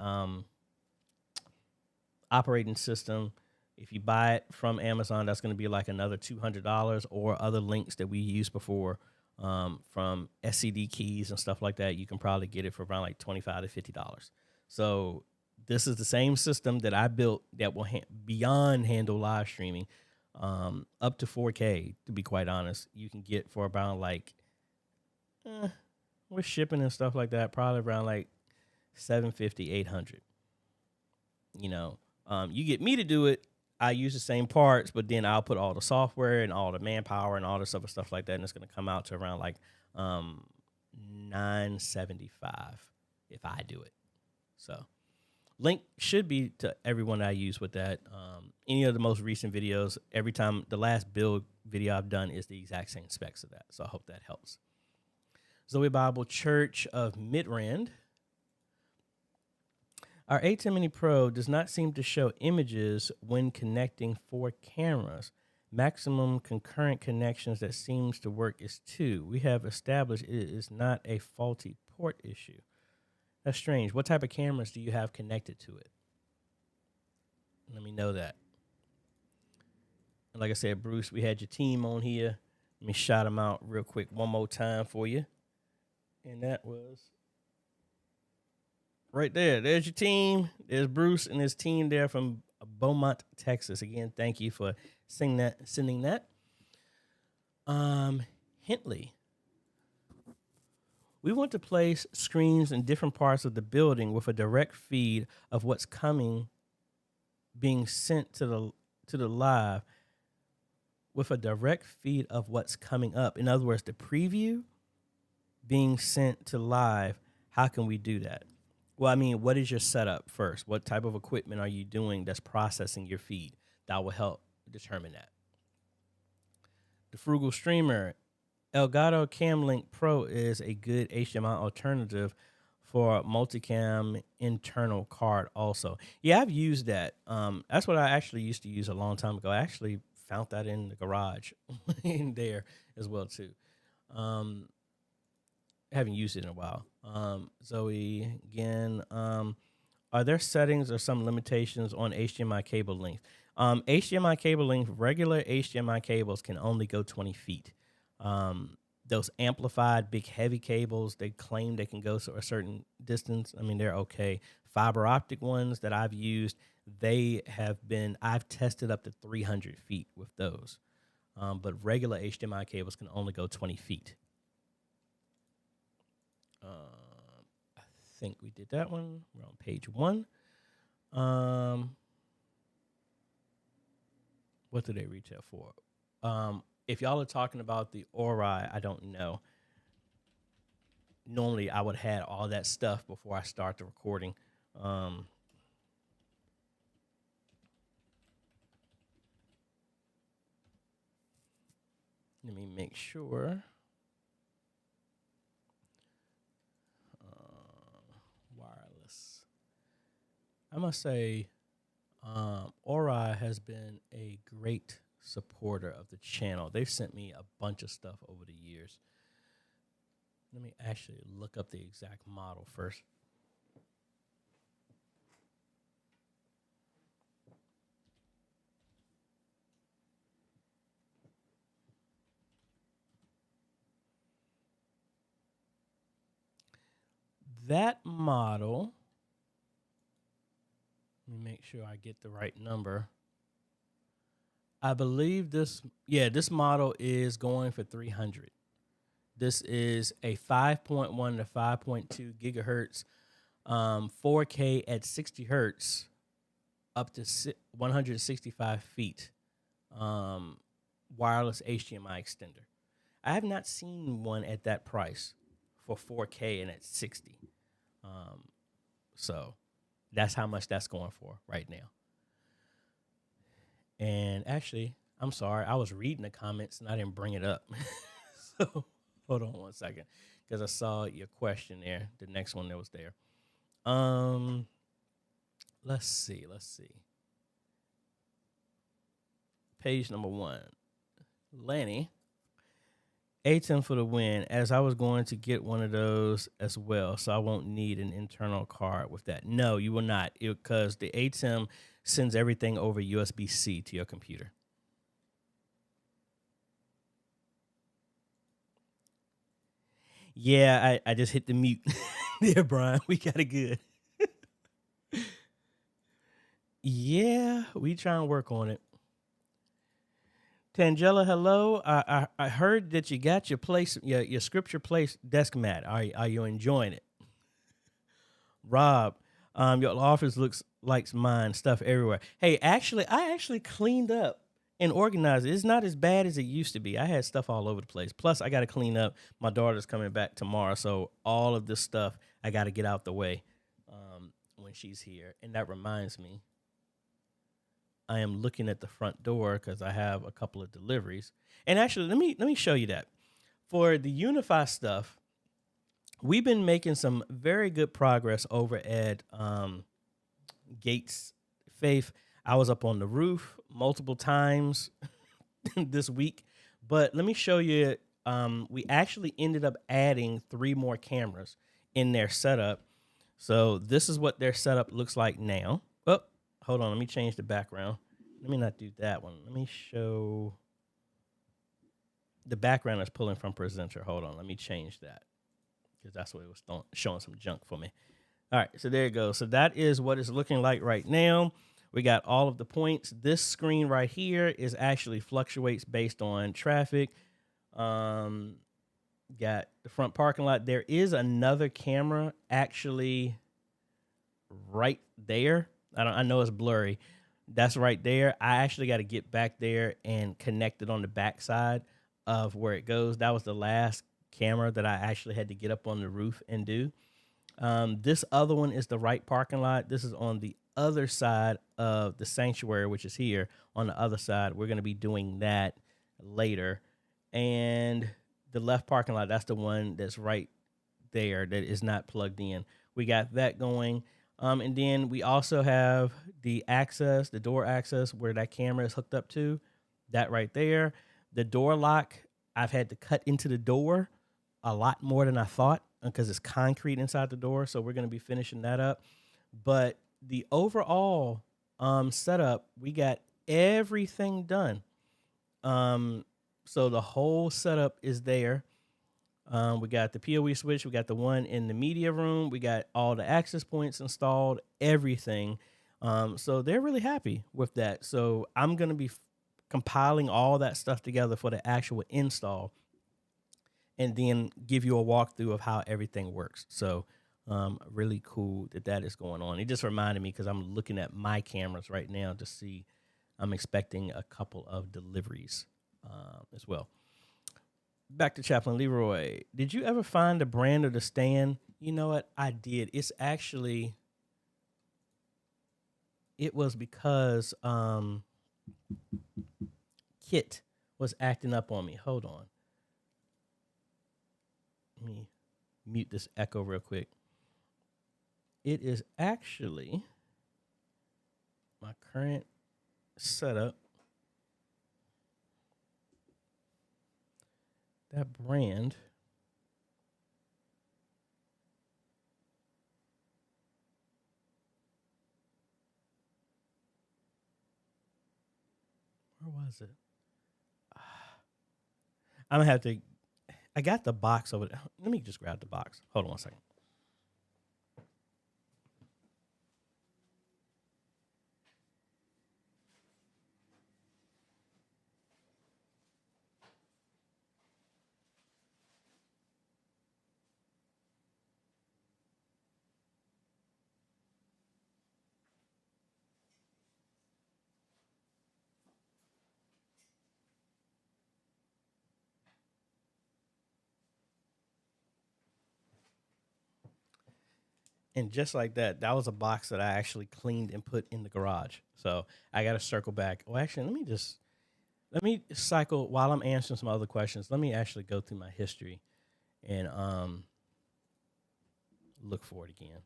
operating system, If you buy it from Amazon, that's going to be like another $200, or other links that we used before from SCD keys and stuff like that. You can probably get it for around like $25 to $50. So this is the same system that I built that will beyond handle live streaming, up to 4K. To be quite honest, you can get for about like with shipping and stuff like that, probably around like 750, 800. You know, you get me to do it. I use the same parts, but then I'll put all the software and all the manpower and all this other stuff like that, and it's going to come out to around like $975 if I do it. So link should be to everyone I use with that. Any of the most recent videos, every time the last build video I've done is the exact same specs of that. So I hope that helps. Zoe Bible Church of Midrand. Our A10 Mini Pro does not seem to show images when connecting 4 cameras. Maximum concurrent connections that seems to work is 2. We have established it is not a faulty port issue. That's strange. What type of cameras do you have connected to it? Let me know that. And like I said, Bruce, we had your team on here. Let me shout them out real quick one more time for you. And that was right there. There's your team. There's Bruce and his team there from Beaumont, Texas. Again, thank you for sending that. Hintley. We want to place screens in different parts of the building with a direct feed of what's coming, being sent to the live, with a direct feed of what's coming up. In other words, the preview being sent to live. How can we do that? Well, I mean, what is your setup first? What type of equipment are you doing that's processing your feed? That will help determine that. The Frugal Streamer. Elgato CamLink Pro is a good HDMI alternative for multicam internal card also. Yeah, I've used that. That's what I actually used to use a long time ago. I actually found that in the garage in there as well too. Haven't used it in a while. Zoe, again, are there settings or some limitations on HDMI cable length? HDMI cable length, regular HDMI cables can only go 20 feet. Those amplified big heavy cables, they claim they can go a certain distance. I mean, they're okay. Fiber optic ones that I've used, I've tested up to 300 feet with those. But regular HDMI cables can only go 20 feet. I think we did that one. We're on page 1. What do they retail for? If y'all are talking about the Ori, I don't know. Normally, I would have had all that stuff before I start the recording. Let me make sure. Wireless. I must say, Ori has been a great supporter of the channel. They've sent me a bunch of stuff over the years. Let me actually look up the exact model first. That model, let me make sure I get the right number. I believe this model is going for 300. This is a 5.1 to 5.2 gigahertz, 4K at 60 hertz, up to 165 feet, wireless HDMI extender. I have not seen one at that price for 4K and at 60. So that's how much that's going for right now. And actually, I'm sorry, I was reading the comments and I didn't bring it up. So hold on one second, because I saw your question there, the next one that was there. Let's see. Page number 1. Lanny, A10 for the win, as I was going to get one of those as well, so I won't need an internal card with that. No, you will not, because the A10 sends everything over USB-C to your computer. Yeah, I just hit the mute. There, Brian, we got it good. Yeah, we try and work on it. Tangela, hello. I heard that you got your scripture place desk mat. Are you enjoying it? Rob, your office looks like mine. Stuff everywhere. Hey, actually, I actually cleaned up and organized it. It's not as bad as it used to be. I had stuff all over the place. Plus, I got to clean up. My daughter's coming back tomorrow, so all of this stuff I got to get out the way when she's here. And that reminds me, I am looking at the front door because I have a couple of deliveries. And actually, let me show you that. For the Unify stuff, we've been making some very good progress over at Gates Faith. I was up on the roof multiple times this week, but let me show you. We actually ended up adding 3 more cameras in their setup. So this is what their setup looks like now. Oh, hold on. Let me change the background. Let me not do that one. Let me show the background is pulling from presenter. Hold on. Let me change that because that's what it was showing some junk for me. All right. So there you go. So that is what it's looking like right now. We got all of the points. This screen right here is actually fluctuates based on traffic. Got the front parking lot. There is another camera actually right there. I know it's blurry. That's right there. I actually got to get back there and connect it on the back side of where it goes. That was the last camera that I actually had to get up on the roof and do. This other one is the right parking lot. This is on the other side of the sanctuary, which is here on the other side. We're going to be doing that later. And the left parking lot, that's the one that's right there that is not plugged in. We got that going. And then we also have the access, the door access where that camera is hooked up to, that right there. The door lock, I've had to cut into the door a lot more than I thought because it's concrete inside the door. So we're going to be finishing that up. But the overall setup, we got everything done. So the whole setup is there. We got the PoE switch. We got the one in the media room. We got all the access points installed, everything. So they're really happy with that. So I'm going to be compiling all that stuff together for the actual install and then give you a walkthrough of how everything works. So really cool that is going on. It just reminded me because I'm looking at my cameras right now to see. I'm expecting a couple of deliveries as well. Back to Chaplain Leroy. Did you ever find the brand of the stand? You know what? I did. It was because Kit was acting up on me. Hold on. Let me mute this echo real quick. It is actually my current setup. That brand. Where was it? I'm going to have to. I got the box over there. Let me just grab the box. Hold on one second. And just like that, that was a box that I actually cleaned and put in the garage. So I got to circle back. Oh, actually, let me cycle while I'm answering some other questions. Let me actually go through my history and look for it again.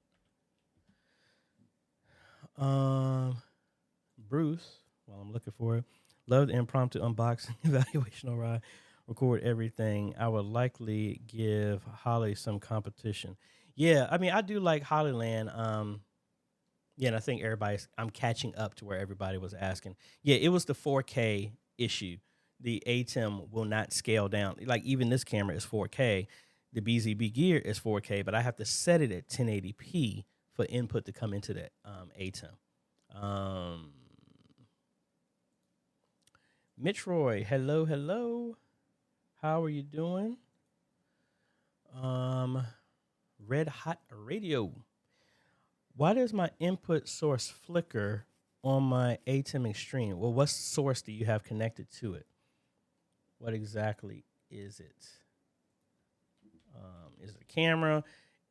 Bruce, while I'm looking for it, love the impromptu unboxing evaluation. All right. record everything. I would likely give Holly some competition. Yeah, I mean, I do like Hollyland. Yeah, and I think I'm catching up to where everybody was asking. Yeah, it was the 4K issue. The ATEM will not scale down. Like, even this camera is 4K. The BZB gear is 4K, but I have to set it at 1080p for input to come into that ATEM. Mitch Roy, hello. How are you doing? Red Hot Radio. Why does my input source flicker on my ATEM Extreme? Well, what source do you have connected to it? What exactly is it? Is it a camera?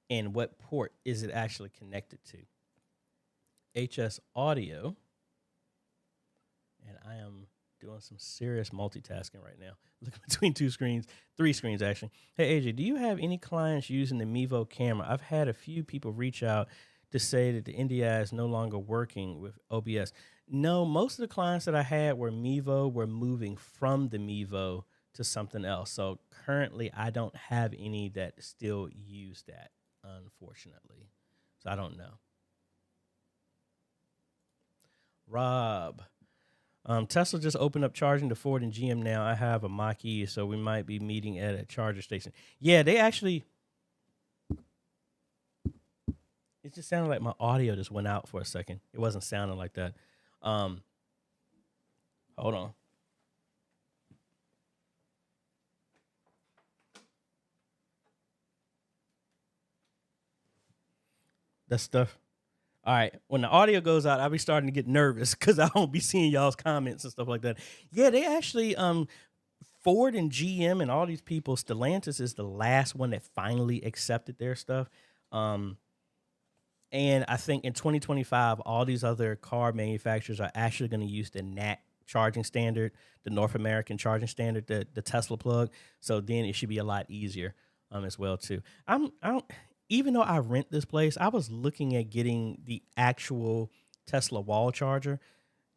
And what port is it actually connected to? HS Audio. And I am doing some serious multitasking right now. Looking between three screens actually. Hey, AJ, do you have any clients using the Mevo camera? I've had a few people reach out to say that the NDI is no longer working with OBS. No, most of the clients that I had were Mevo. We're moving from the Mevo to something else. So currently, I don't have any that still use that, unfortunately. So I don't know. Rob. Tesla just opened up charging to Ford and GM now. I have a Mach-E, so we might be meeting at a charger station. Yeah, they actually... It just sounded like my audio just went out for a second. It wasn't sounding like that. Hold on. That stuff. All right. When the audio goes out, I'll be starting to get nervous because I won't be seeing y'all's comments and stuff like that. Yeah, they actually, Ford and GM and all these people, Stellantis is the last one that finally accepted their stuff. And I think in 2025, all these other car manufacturers are actually going to use the NAC charging standard, the North American charging standard, the Tesla plug. So then it should be a lot easier as well, too. Even though I rent this place, I was looking at getting the actual Tesla wall charger.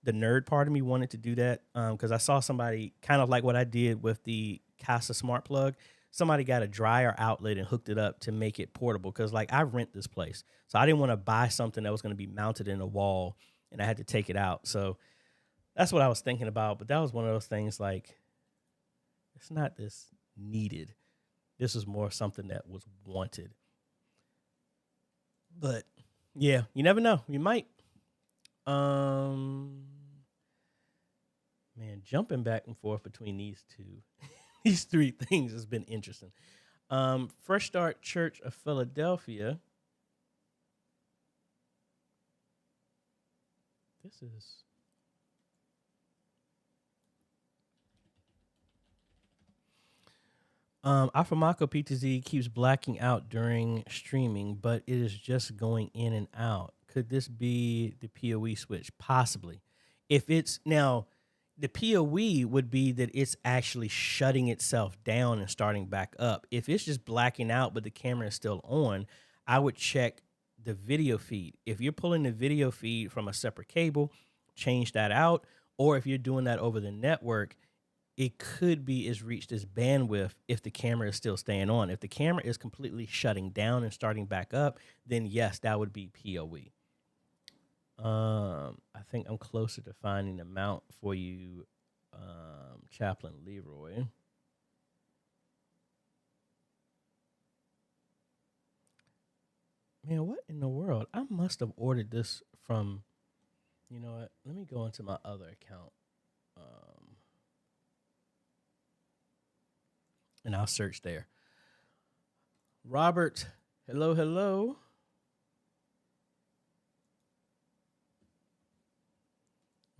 The nerd part of me wanted to do that because I saw somebody kind of like what I did with the Casa Smart Plug. Somebody got a dryer outlet and hooked it up to make it portable because, like, I rent this place. So I didn't want to buy something that was going to be mounted in a wall and I had to take it out. So that's what I was thinking about. But that was one of those things like, it's not this needed. This was more something that was wanted. But yeah, you never know. You might. Man, jumping back and forth between these these three things has been interesting. Fresh Start Church of Philadelphia. This is. Afamako PTZ keeps blacking out during streaming, but it is just going in and out. Could this be the PoE switch? Possibly. If it's now, the PoE would be that it's actually shutting itself down and starting back up. If it's just blacking out, but the camera is still on, I would check the video feed. If you're pulling the video feed from a separate cable, change that out. Or if you're doing that over the network, it could be it's reached its bandwidth if the camera is still staying on. If the camera is completely shutting down and starting back up, then yes, that would be PoE. I think I'm closer to finding the mount for you, Chaplain Leroy. Man, what in the world? I must have ordered this from, you know what? Let me go into my other account. And I'll search there. Robert, hello.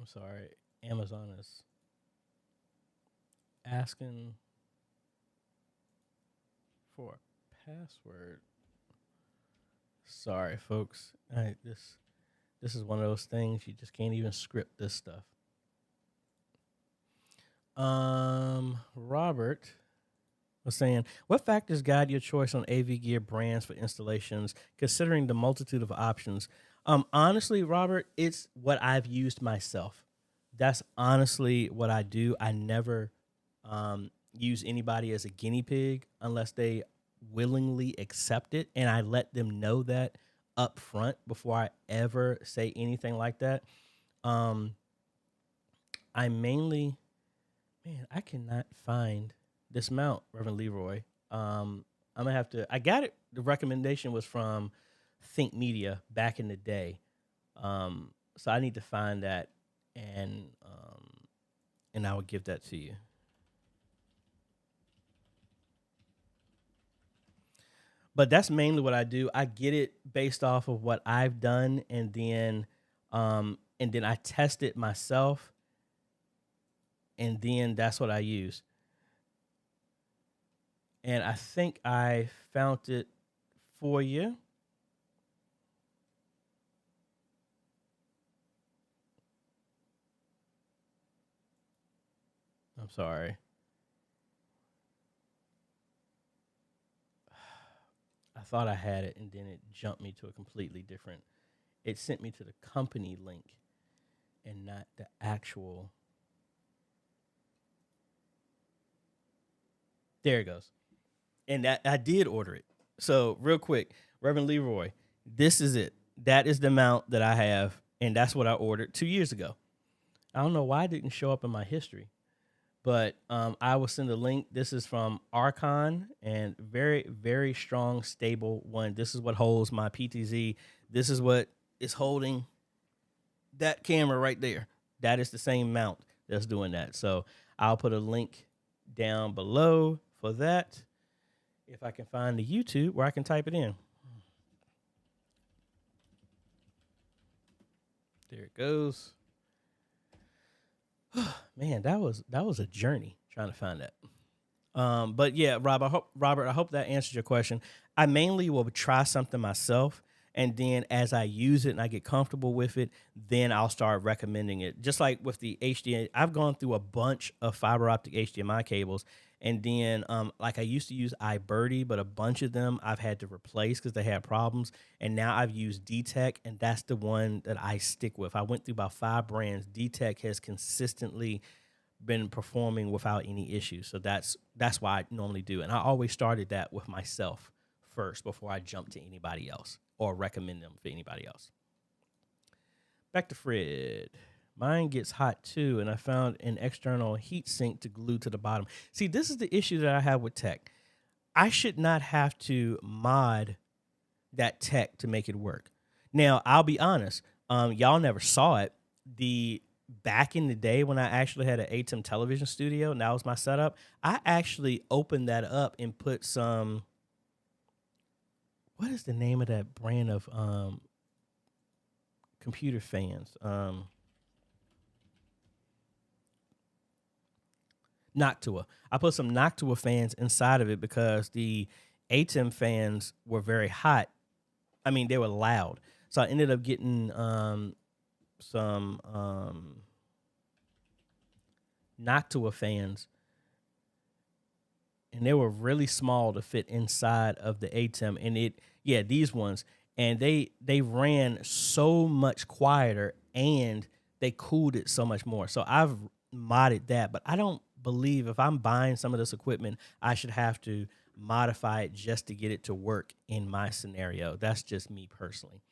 I'm sorry. Amazon is asking for a password. Sorry, folks. This is one of those things you just can't even script this stuff. Robert was saying, what factors guide your choice on AV gear brands for installations, considering the multitude of options? Honestly, Robert, it's what I've used myself. That's honestly what I do. I never use anybody as a guinea pig unless they willingly accept it, and I let them know that up front before I ever say anything like that. Um, I mainly, man, I cannot find this mount, Reverend Leroy. I'm gonna have to. I got it. The recommendation was from Think Media back in the day. So I need to find that, and and I will give that to you. But that's mainly what I do. I get it based off of what I've done, and then I test it myself, and then that's what I use. And I think I found it for you. I'm sorry. I thought I had it, and then it jumped me to a completely different. It sent me to the company link and not the actual. There it goes. And that I did order it. So real quick, Reverend Leroy, this is it. That is the amount that I have, and that's what I ordered 2 years ago. I don't know why it didn't show up in my history, but I will send a link. This is from Archon, and very, very strong, stable one. This is what holds my PTZ. This is what is holding that camera right there. That is the same mount that's doing that. So I'll put a link down below for that. If I can find the YouTube where I can type it in. There it goes. Man, that was a journey trying to find that. But yeah, Robert, I hope that answers your question. I mainly will try something myself, and then as I use it and I get comfortable with it, then I'll start recommending it. Just like with the HDMI, I've gone through a bunch of fiber optic HDMI cables, and then like I used to use iBirdie, but a bunch of them I've had to replace because they had problems, and now I've used D-Tech, and that's the one that I stick with. I went through about 5 brands. D-Tech has consistently been performing without any issues. So that's why I normally do. And I always started that with myself first before I jump to anybody else or recommend them for anybody else. Back to Fred. Mine gets hot too, and I found an external heat sink to glue to the bottom. See, this is the issue that I have with tech. I should not have to mod that tech to make it work. Now, I'll be honest. Y'all never saw it. Back in the day when I actually had an ATEM television studio, and that was my setup, I actually opened that up and put some. What is the name of that brand of computer fans? Noctua. I put some Noctua fans inside of it because the ATEM fans were very hot. I mean, they were loud. So I ended up getting some Noctua fans, and they were really small to fit inside of the ATEM. And these ones, and they ran so much quieter, and they cooled it so much more. So I've modded that, but I don't believe if I'm buying some of this equipment, I should have to modify it just to get it to work in my scenario. That's just me personally.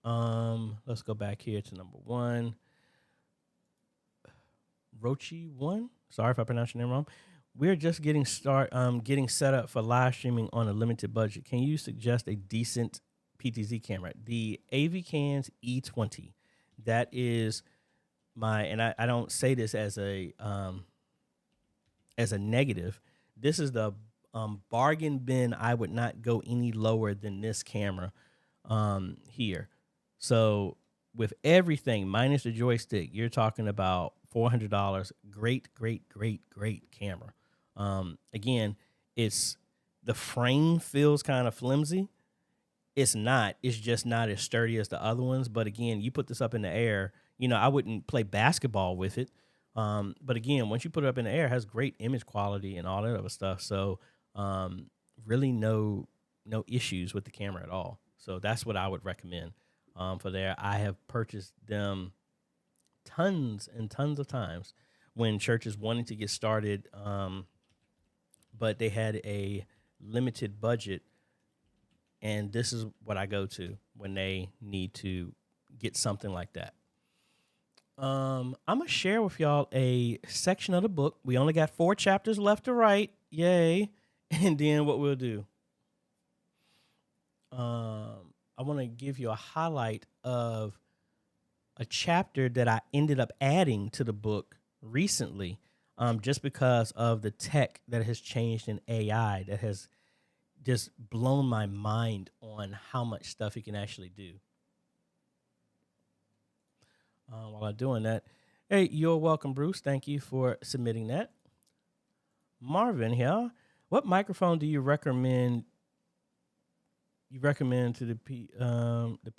Let's go back here to number 1. Rochi1. Sorry if I pronounced your name wrong. We're just getting set up for live streaming on a limited budget. Can you suggest a decent PTZ camera? The AVCans E20. That is and I don't say this as a negative. This is the bargain bin. I would not go any lower than this camera here. So with everything minus the joystick, you're talking about $400. Great camera. Again, the frame feels kind of flimsy. It's not. It's just not as sturdy as the other ones. But again, you put this up in the air. I wouldn't play basketball with it. But again, once you put it up in the air, it has great image quality and all that other stuff. So really no issues with the camera at all. So that's what I would recommend for there. I have purchased them tons and tons of times when churches wanting to get started but they had a limited budget, and this is what I go to when they need to get something like that. I'm gonna share with y'all a section of the book. We only got 4 chapters left to write. Yay. And then what we'll do. I want to give you a highlight of a chapter that I ended up adding to the book recently, just because of the tech that has changed in AI that has just blown my mind on how much stuff it can actually do. While I'm doing that, hey, you're welcome, Bruce. Thank you for submitting that. Marvin here. What microphone do you recommend? You recommend to the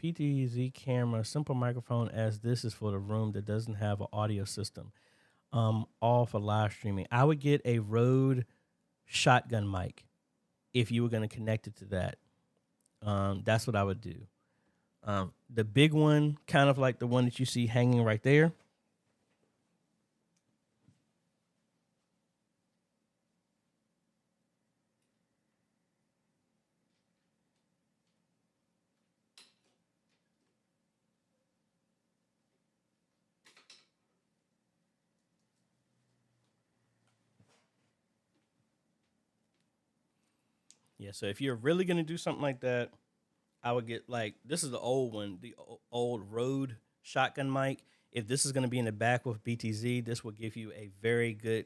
PTZ camera, simple microphone, as this is for the room that doesn't have an audio system. All for live streaming. I would get a Rode shotgun mic if you were going to connect it to that. That's what I would do. The big one, kind of like the one that you see hanging right there. Yeah, so if you're really going to do something like that, I would get like, this is the old one, the old Rode shotgun mic. If this is going to be in the back with BTZ, this will give you a very good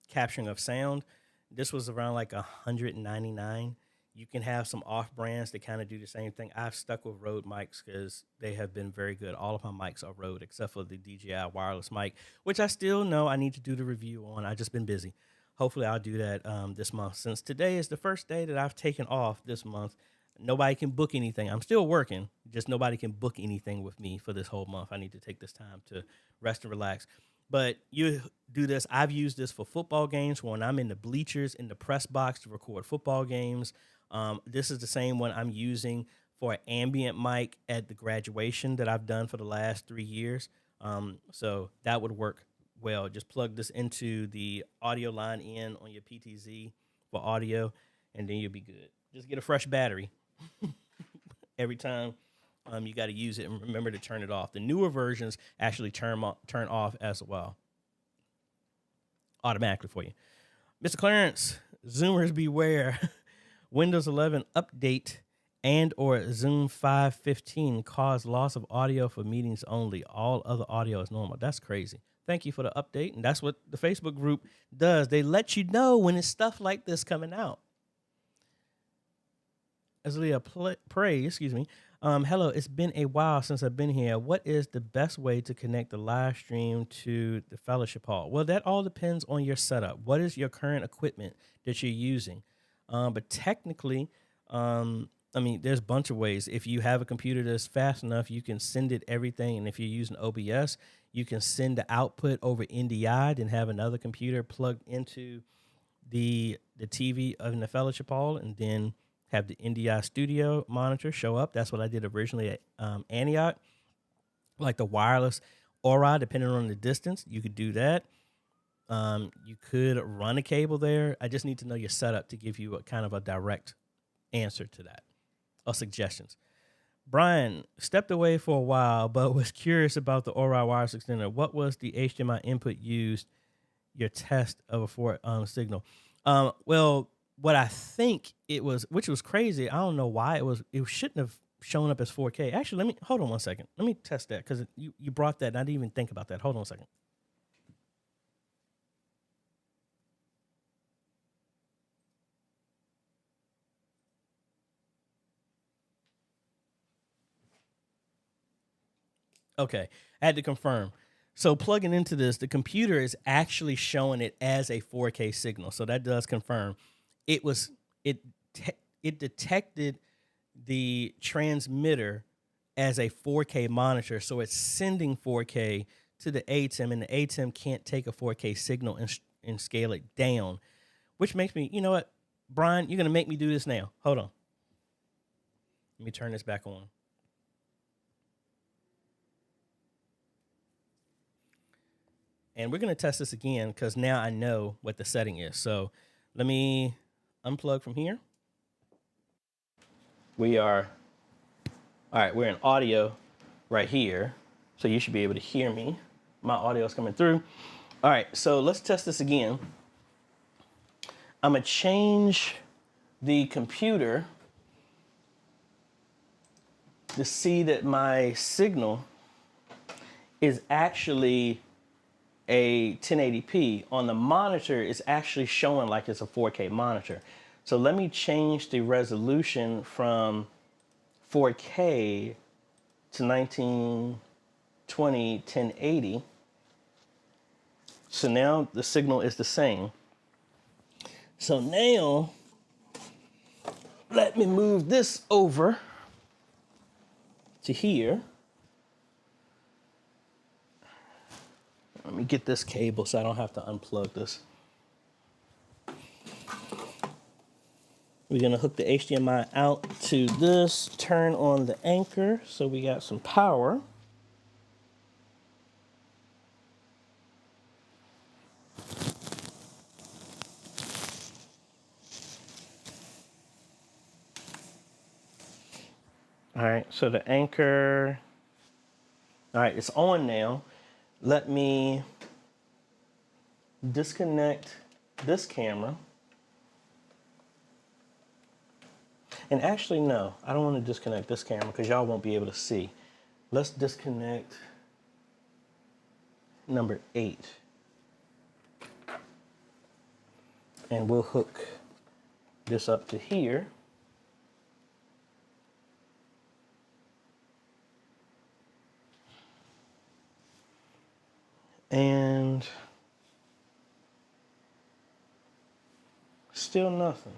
capturing of sound. This was around like $199. You can have some off brands that kind of do the same thing. I've stuck with Rode mics because they have been very good. All of my mics are Rode except for the DJI wireless mic, which I still know I need to do the review on. I've just been busy. Hopefully I'll do that this month. Since today is the first day that I've taken off this month, nobody can book anything. I'm still working, just nobody can book anything with me for this whole month. I need to take this time to rest and relax. But you do this. I've used this for football games when I'm in the bleachers, in the press box to record football games. This is the same one I'm using for an ambient mic at the graduation that I've done for the last 3 years. So that would work well. Just plug this into the audio line in on your PTZ for audio, and then you'll be good. Just get a fresh battery every time you got to use it, and remember to turn it off. The newer versions actually turn off as well, automatically for you. Mr. Clarence, Zoomers beware. Windows 11 update and or Zoom 5.15 cause loss of audio for meetings only. All other audio is normal. That's crazy. Thank you for the update. And that's what the Facebook group does. They let you know when it's stuff like this coming out. Azalea Pray, excuse me. Hello, it's been a while since I've been here. What is the best way to connect the live stream to the fellowship hall? Well, that all depends on your setup. What is your current equipment that you're using? But technically, I mean, there's a bunch of ways. If you have a computer that's fast enough, you can send it everything. And if you're using OBS, you can send the output over NDI, then have another computer plugged into the TV in the fellowship hall, and then have the NDI studio monitor show up. That's what I did originally at Antioch. Like the wireless Aura, depending on the distance, you could do that. You could run a cable there. I just need to know your setup to give you a kind of a direct answer to that or suggestions. Brian stepped away for a while, but was curious about the Aura wireless extender. What was the HDMI input used? Your test of a 4 signal. Well, what I think it was, which was crazy. I don't know why it shouldn't have shown up as 4K. Actually, hold on one second. Let me test that because you brought that and I didn't even think about that. Hold on a second. Okay, I had to confirm. So plugging into this, the computer is actually showing it as a 4K signal. So that does confirm. It detected the transmitter as a 4K monitor, so it's sending 4K to the ATEM, and the ATEM can't take a 4K signal and scale it down, which makes me, you know what, Brian, you're gonna make me do this now. Hold on. Let me turn this back on. And we're going to test this again because now I know what the setting is. So let me unplug from here. All right, we're in audio right here. So you should be able to hear me. My audio is coming through. All right, so let's test this again. I'm going to change the computer to see that my signal is actually a 1080p. On the monitor, it's actually showing like it's a 4K monitor. So let me change the resolution from 4K to 1920 1080. So now the signal is the same. So now let me move this over to here. Let me get this cable so I don't have to unplug this. We're gonna hook the HDMI out to this, turn on the anchor so we got some power. All right, so the anchor, all right, it's on now. Let me disconnect this camera. And actually, no, I don't want to disconnect this camera because y'all won't be able to see. Let's disconnect number 8. And we'll hook this up to here. And still nothing.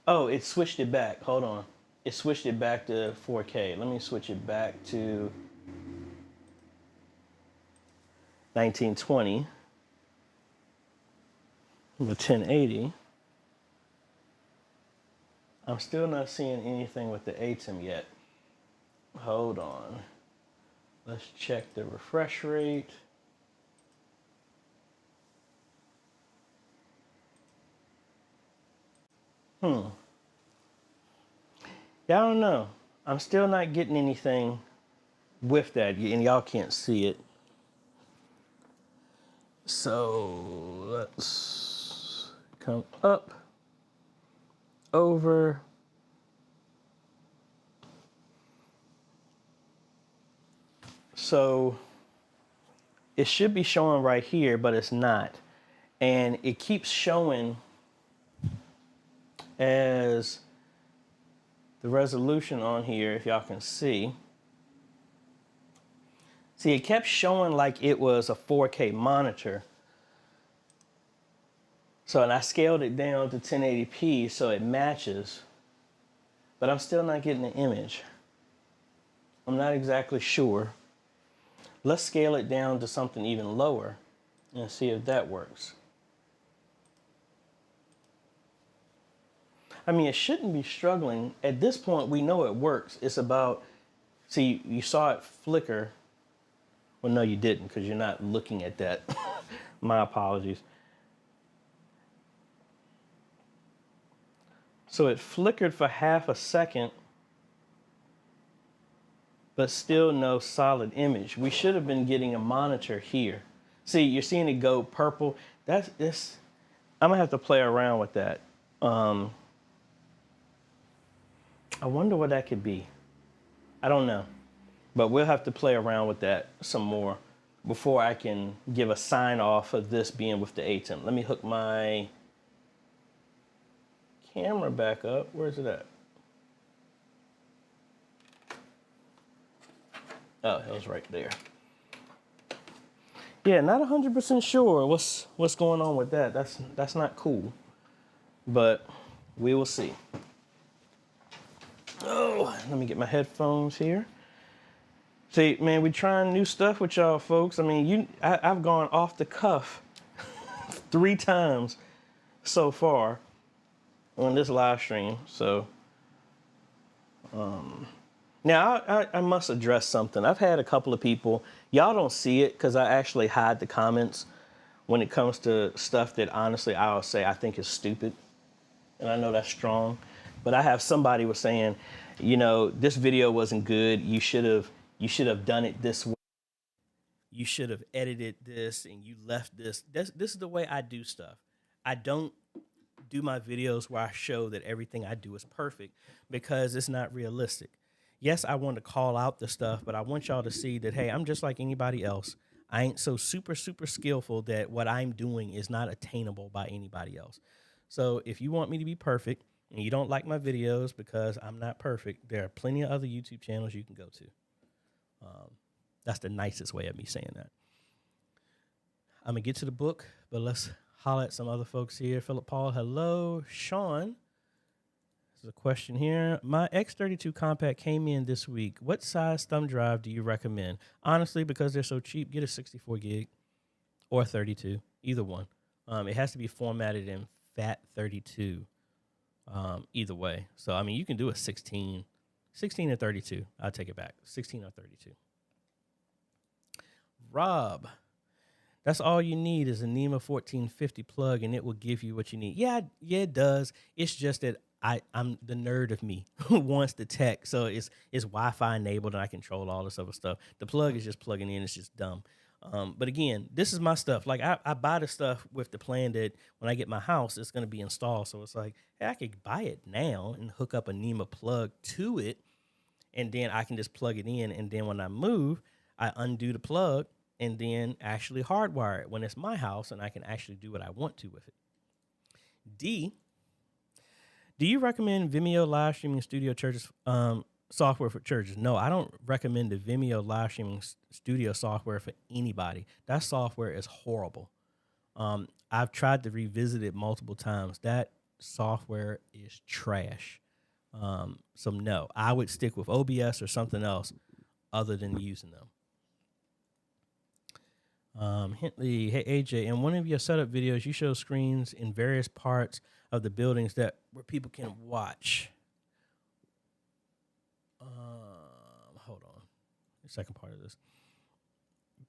Oh, it switched it back. Hold on. It switched it back to 4K. Let me switch it back to 1920 with 1080. I'm still not seeing anything with the ATEM yet. Hold on. Let's check the refresh rate. Yeah, I don't know. I'm still not getting anything with that, and y'all can't see it. So let's come up, over. So it should be showing right here, but it's not. And it keeps showing as the resolution on here, if y'all can see. See, it kept showing like it was a 4K monitor. So, and I scaled it down to 1080p so it matches, but I'm still not getting the image. I'm not exactly sure. Let's scale it down to something even lower and see if that works. I mean, it shouldn't be struggling. At this point, we know it works. It's about, see, you saw it flicker. Well, no, you didn't because you're not looking at that. My apologies. So it flickered for half a second, but still no solid image. We should have been getting a monitor here. See, you're seeing it go purple. That's this. I'm gonna have to play around with that. I wonder what that could be. I don't know, but we'll have to play around with that some more before I can give a sign off of this being with the ATEM. Let me hook my camera back up. Where's it at? Oh, it was right there. Yeah, not 100% sure what's going on with that. That's not cool, but we will see. Oh, let me get my headphones here. See, man, we trying new stuff with y'all folks. I mean, I've gone off the cuff 3 times so far on this live stream. So, Now, I must address something. I've had a couple of people, y'all don't see it because I actually hide the comments when it comes to stuff that honestly I'll say I think is stupid. And I know that's strong. But I have somebody was saying, you know, this video wasn't good. You should have done it this way. You should have edited this and you left this. This is the way I do stuff. I don't do my videos where I show that everything I do is perfect because it's not realistic. Yes, I want to call out the stuff, but I want y'all to see that, hey, I'm just like anybody else. I ain't so super skillful that what I'm doing is not attainable by anybody else. So if you want me to be perfect and you don't like my videos because I'm not perfect, there are plenty of other YouTube channels you can go to. That's the nicest way of me saying that. I'm going to get to the book, but let's holler at some other folks here. Philip Paul, hello. Sean, there's a question here. My X32 Compact came in this week. What size thumb drive do you recommend? Honestly, because they're so cheap, get a 64 gig or 32, either one. It has to be formatted in FAT32 either way. So, I mean, you can do a 16 or 32. I'll take it back, 16 or 32. Rob, that's all you need is a NEMA 1450 plug, and it will give you what you need. Yeah, it does. It's just that I'm the nerd of me who wants the tech, so it's Wi-Fi enabled, and I control all this other stuff. The plug is just plugging in. It's just dumb. But again, this is my stuff. Like I buy the stuff with the plan that when I get my house, it's going to be installed. So it's like, hey, I could buy it now and hook up a NEMA plug to it, and then I can just plug it in. And then when I move, I undo the plug and then actually hardwire it when it's my house, and I can actually do what I want to with it. D, do you recommend Vimeo live streaming studio churches software for churches? No, I don't recommend the Vimeo live streaming studio software for anybody. That software is horrible. I've tried to revisit it multiple times. That software is trash. So no, I would stick with OBS or something else other than using them. Hintley, hey AJ, in one of your setup videos, you show screens in various parts of the buildings that where people can watch. Hold on, the second part of this.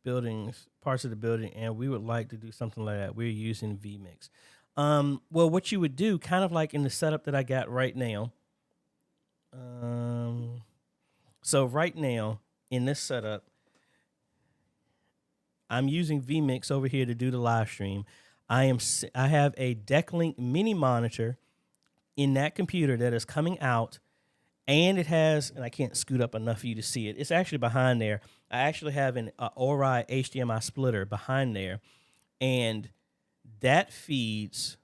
Buildings, parts of the building, and we would like to do something like that. We're using vMix. Well, what you would do, kind of like in the setup that I got right now. So right now in this setup, I'm using vMix over here to do the live stream. I have a Decklink mini monitor in that computer that is coming out, and it has, and I can't scoot up enough for you to see it. It's actually behind there. I actually have an Ori HDMI splitter behind there, and that feeds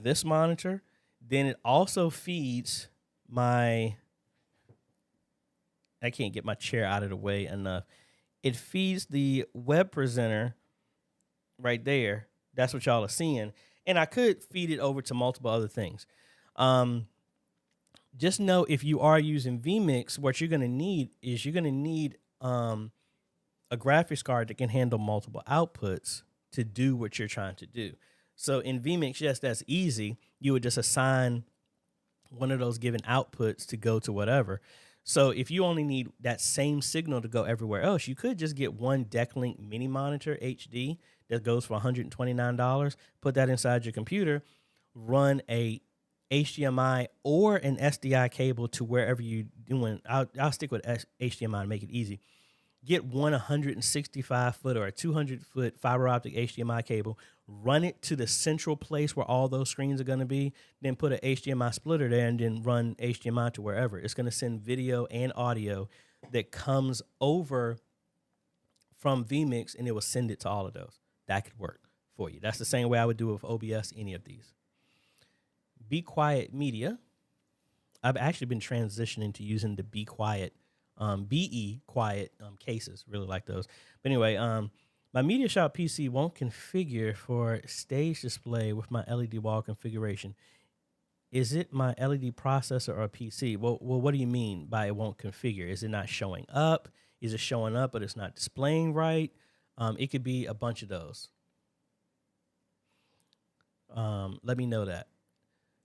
this monitor. Then it also feeds my, I can't get my chair out of the way enough. It feeds the web presenter right there. That's what y'all are seeing. And I could feed it over to multiple other things. Just know if you are using vMix, what you're going to need is you're going to need a graphics card that can handle multiple outputs to do what you're trying to do. So in vMix, yes, that's easy. You would just assign one of those given outputs to go to whatever. So if you only need that same signal to go everywhere else, you could just get one Decklink mini monitor HD that goes for $129, put that inside your computer, run a HDMI or an SDI cable to wherever you're doing. I'll stick with HDMI to make it easy. Get one 165-foot or a 200-foot fiber optic HDMI cable, run it to the central place where all those screens are going to be, then put an HDMI splitter there and then run HDMI to wherever. It's going to send video and audio that comes over from vMix, and it will send it to all of those. That could work for you. That's the same way I would do it with OBS, any of these. Be Quiet Media. I've actually been transitioning to using the Be Quiet BE quiet cases, really like those. But anyway, my MediaShop PC won't configure for stage display with my LED wall configuration. Is it my LED processor or PC? Well, what do you mean by it won't configure? Is it not showing up? Is it showing up but it's not displaying right? It could be a bunch of those. Let me know that.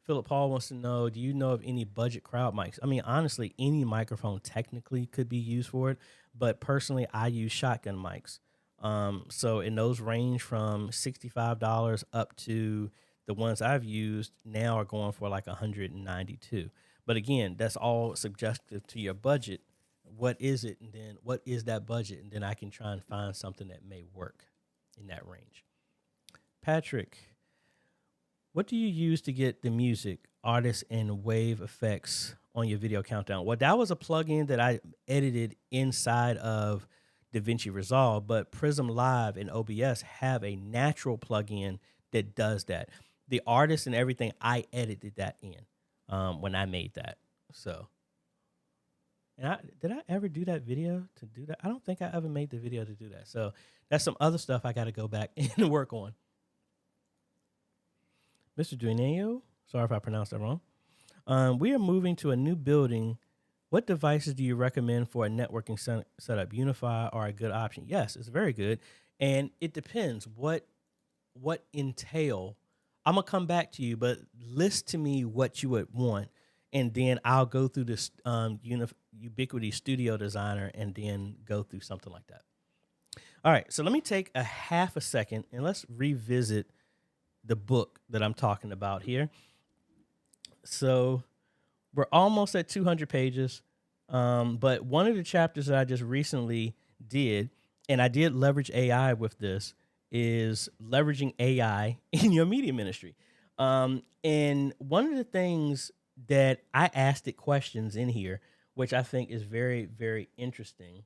Philip Paul wants to know, do you know of any budget crowd mics? I mean, honestly, any microphone technically could be used for it, but personally, I use shotgun mics. So and those range from $65 up to the ones I've used now are going for like 192. But again, that's all subjective to your budget. What is it? And then what is that budget? And then I can try and find something that may work in that range. Patrick, what do you use to get the music, artists, and wave effects on your video countdown? Well, that was a plugin that I edited inside of DaVinci Resolve, but Prism Live and OBS have a natural plugin that does that. The artists and everything, I edited that in when I made that. So, and did I ever do that video to do that? I don't think I ever made the video to do that. So that's some other stuff I got to go back and work on. Mr. Duineo, sorry if I pronounced that wrong. We are moving to a new building. What devices do you recommend for a networking setup? Unify are a good option. Yes, it's very good. And it depends what entail. I'm going to come back to you, but list to me what you would want. And then I'll go through this Ubiquity Studio Designer and then go through something like that. All right, so let me take a half a second and let's revisit the book that I'm talking about here. So we're almost at 200 pages. But one of the chapters that I just recently did, and I did leverage AI with this, is leveraging AI in your media ministry. And one of the things that I asked it questions in here, which I think is very, very interesting.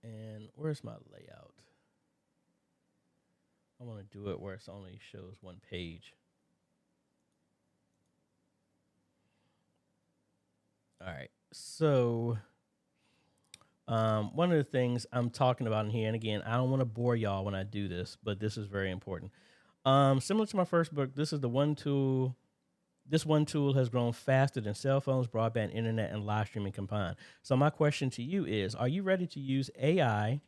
And where's my layout? I want to do it where it only shows one page. All right. So one of the things I'm talking about in here, and again, I don't want to bore y'all when I do this, but this is very important. Similar to my first book, this is the one tool. This one tool has grown faster than cell phones, broadband internet, and live streaming combined. So my question to you is, are you ready to use AI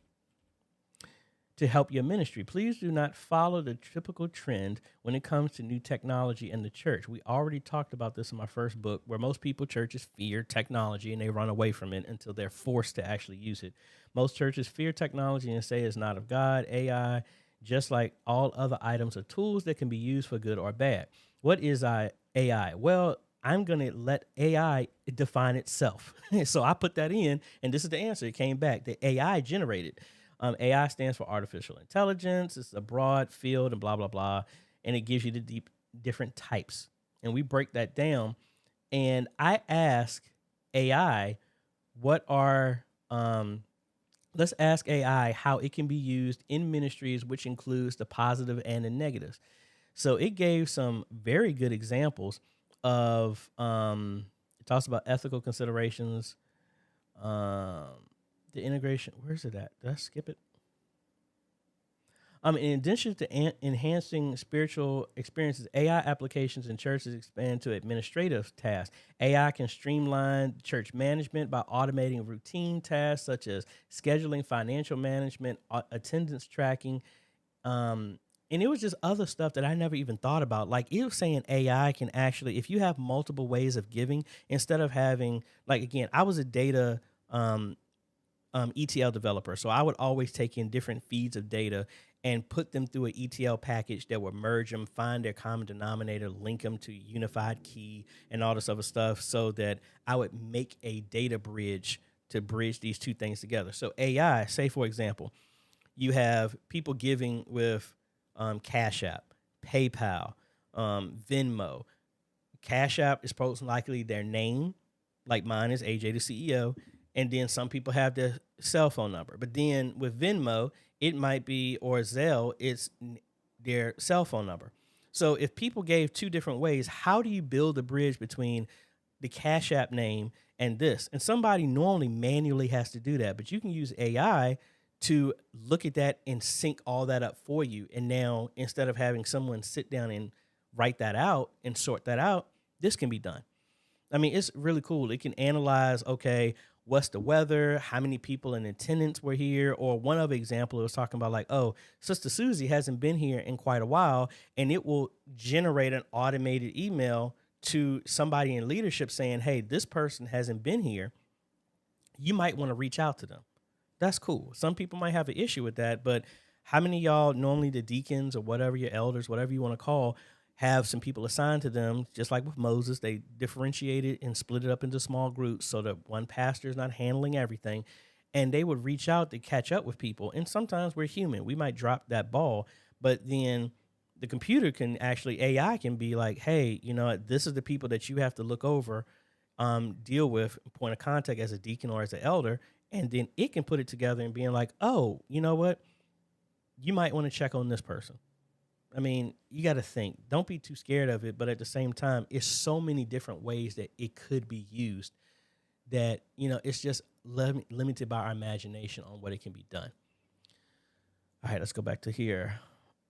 to help your ministry? Please do not follow the typical trend when it comes to new technology in the church. We already talked about this in my first book, where most people, churches, fear technology and they run away from it until they're forced to actually use it. Most churches fear technology and say it's not of God. AI, just like all other items, are tools that can be used for good or bad. What is AI? Well, I'm going to let AI define itself. So I put that in, and this is the answer. It came back. The AI generated. AI stands for artificial intelligence. It's a broad field and blah, blah, blah. And it gives you the different types. And we break that down. And I ask AI, let's ask AI how it can be used in ministries, which includes the positive and the negatives. So it gave some very good examples of, it talks about ethical considerations, the integration. Where's it at? Did I skip it? In addition to enhancing spiritual experiences, AI applications in churches expand to administrative tasks. AI can streamline church management by automating routine tasks such as scheduling, financial management, attendance tracking. And it was just other stuff that I never even thought about. Like, it was saying AI can actually, if you have multiple ways of giving, instead of having, like, again, I was a data ETL developer. So I would always take in different feeds of data and put them through an ETL package that would merge them, find their common denominator, link them to a unified key and all this other stuff, so that I would make a data bridge to bridge these two things together. So AI, say for example, you have people giving with Cash App, PayPal, Venmo. Cash App is most likely their name, like mine is AJaytheCEO. And then some people have their cell phone number. But then with Venmo, it might be, or Zelle, it's their cell phone number. So if people gave two different ways, how do you build a bridge between the Cash App name and this? And somebody normally manually has to do that. But you can use AI to look at that and sync all that up for you. And now, instead of having someone sit down and write that out and sort that out, this can be done. I mean, it's really cool. It can analyze, okay, what's the weather, how many people in attendance were here, or one other example, it was talking about like, oh, Sister Susie hasn't been here in quite a while, and it will generate an automated email to somebody in leadership saying, hey, this person hasn't been here, you might want to reach out to them. That's cool. Some people might have an issue with that, but how many of y'all, normally the deacons or whatever, your elders, whatever you want to call, have some people assigned to them, just like with Moses, they differentiated and split it up into small groups so that one pastor is not handling everything. And they would reach out to catch up with people. And sometimes we're human. We might drop that ball, but then the computer can actually, AI can be like, hey, you know, this is the people that you have to look over, deal with, point of contact as a deacon or as an elder. And then it can put it together and being like, oh, you know what? You might want to check on this person. I mean, you got to think. Don't be too scared of it. But at the same time, it's so many different ways that it could be used that, you know, it's just limited by our imagination on what it can be done. All right, let's go back to here.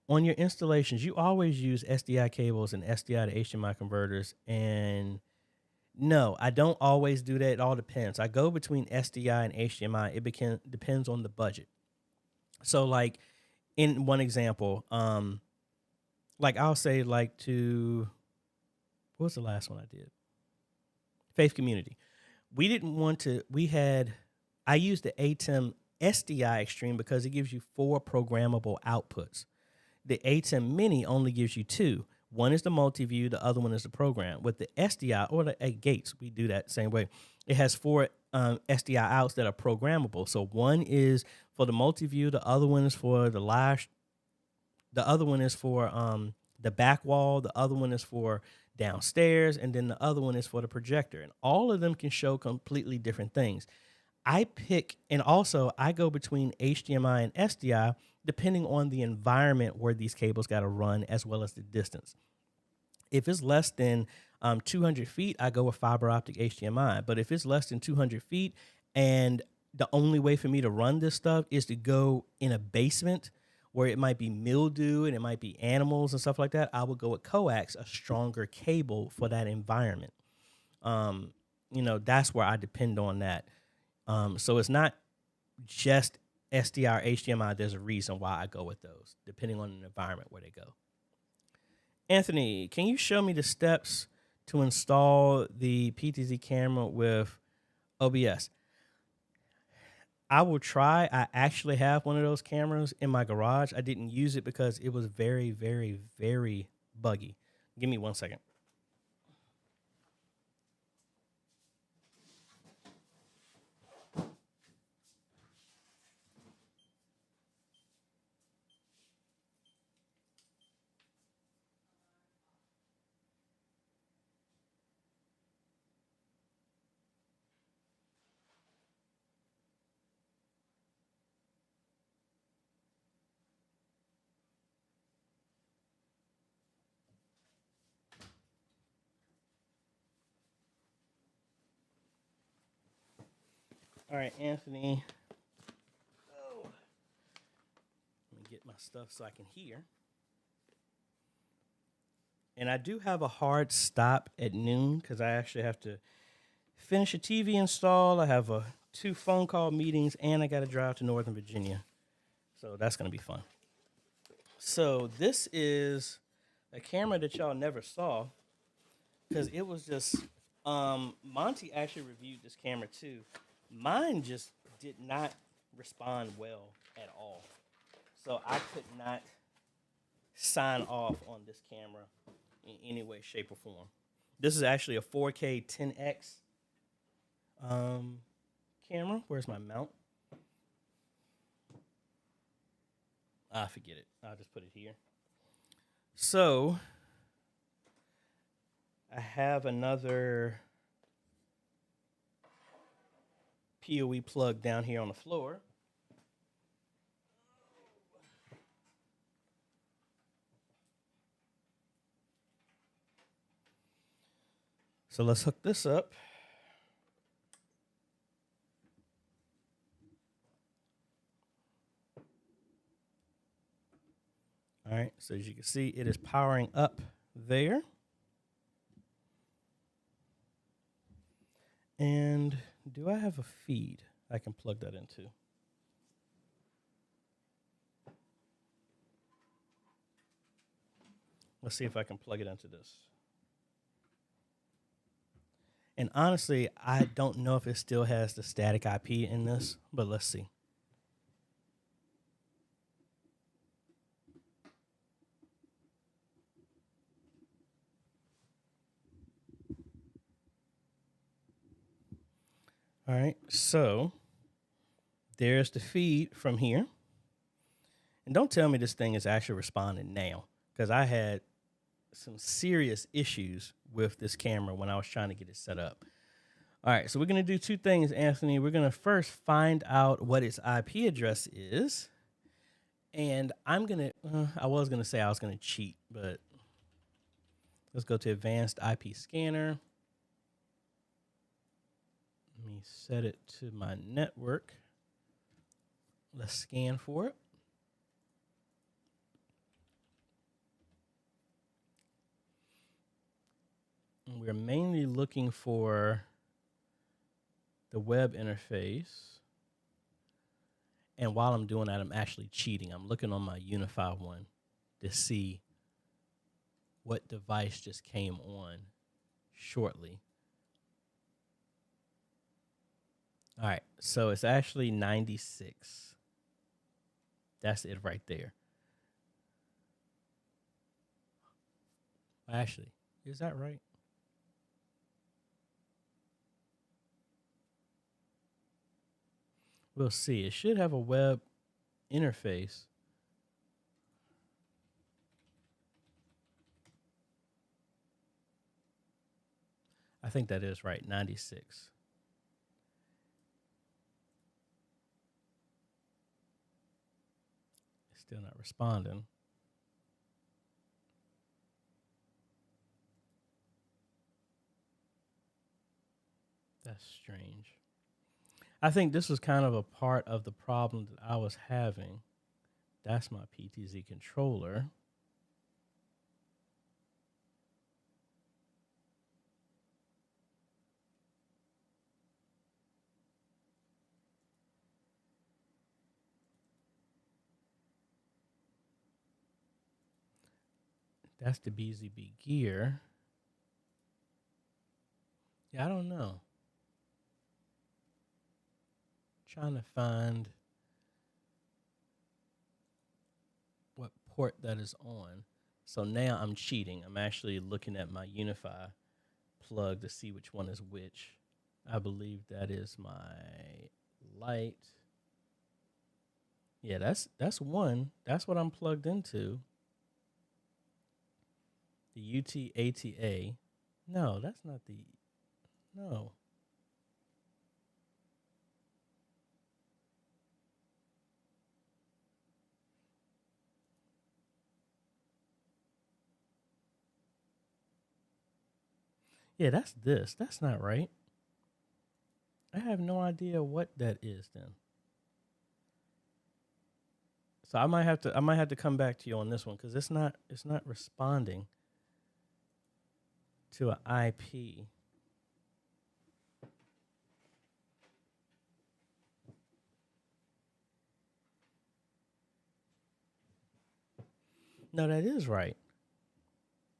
On your installations, you always use SDI cables and SDI to HDMI converters. And no, I don't always do that. It all depends. I go between SDI and HDMI. It depends on the budget. So, like, in one example, like I'll say, like, to, what was the last one I did? Faith Community. I used the ATEM SDI Extreme because it gives you 4 programmable outputs. The ATEM Mini only gives you 2. One is the multi-view, the other one is the program. With the SDI or the Gates, we do that same way. It has 4 SDI outs that are programmable. So one is for the multi-view, the other one is for the live, the other one is for the back wall, the other one is for downstairs, and then the other one is for the projector. And all of them can show completely different things. And also I go between HDMI and SDI depending on the environment where these cables got to run, as well as the distance. If it's less than 200 feet, I go with fiber optic HDMI. But if it's less than 200 feet and the only way for me to run this stuff is to go in a basement where it might be mildew and it might be animals and stuff like that, I would go with coax, a stronger cable for that environment. You know, that's where I depend on that. So it's not just SDI or HDMI. There's a reason why I go with those, depending on the environment where they go. Anthony, can you show me the steps to install the PTZ camera with OBS? I will try. I actually have one of those cameras in my garage. I didn't use it because it was very, very, very buggy. Give me 1 second. All right, Anthony. Oh. Let me get my stuff so I can hear. And I do have a hard stop at noon because I actually have to finish a TV install. I have 2 phone call meetings, and I got to drive to Northern Virginia. So that's going to be fun. So this is a camera that y'all never saw because it was just, Monty actually reviewed this camera too. Mine just did not respond well at all. So I could not sign off on this camera in any way, shape, or form. This is actually a 4K 10X camera. Where's my mount? Forget it. I'll just put it here. So I have another PoE plug down here on the floor. So let's hook this up. All right, so as you can see, it is powering up there. And do I have a feed I can plug that into? Let's see if I can plug it into this. And honestly, I don't know if it still has the static IP in this, but let's see. All right, so there's the feed from here. And don't tell me this thing is actually responding now, because I had some serious issues with this camera when I was trying to get it set up. All right, so we're going to do two things, Anthony. We're going to first find out what its IP address is. And I'm going to, I was going to say I was going to cheat, but let's go to Advanced IP Scanner. Let me set it to my network. Let's scan for it. And we're mainly looking for the web interface. And while I'm doing that, I'm actually cheating. I'm looking on my Unify one to see what device just came on shortly. All right, so it's actually 96. That's it right there. Actually, is that right? We'll see. It should have a web interface. I think that is right, 96. It's still not responding. That's strange. I think this was kind of a part of the problem that I was having. That's my PTZ controller. That's the BZB gear. Yeah, I don't know. Trying to find what port that is on. So now I'm cheating. I'm actually looking at my Unify plug to see which one is which. I believe that is my light. Yeah, that's one. That's what I'm plugged into. The UT-ATA. No, that's not the... No. Yeah, that's this. That's not right. I have no idea what that is then. So I might have to come back to you on this one because it's not responding to an IP. No, that is right.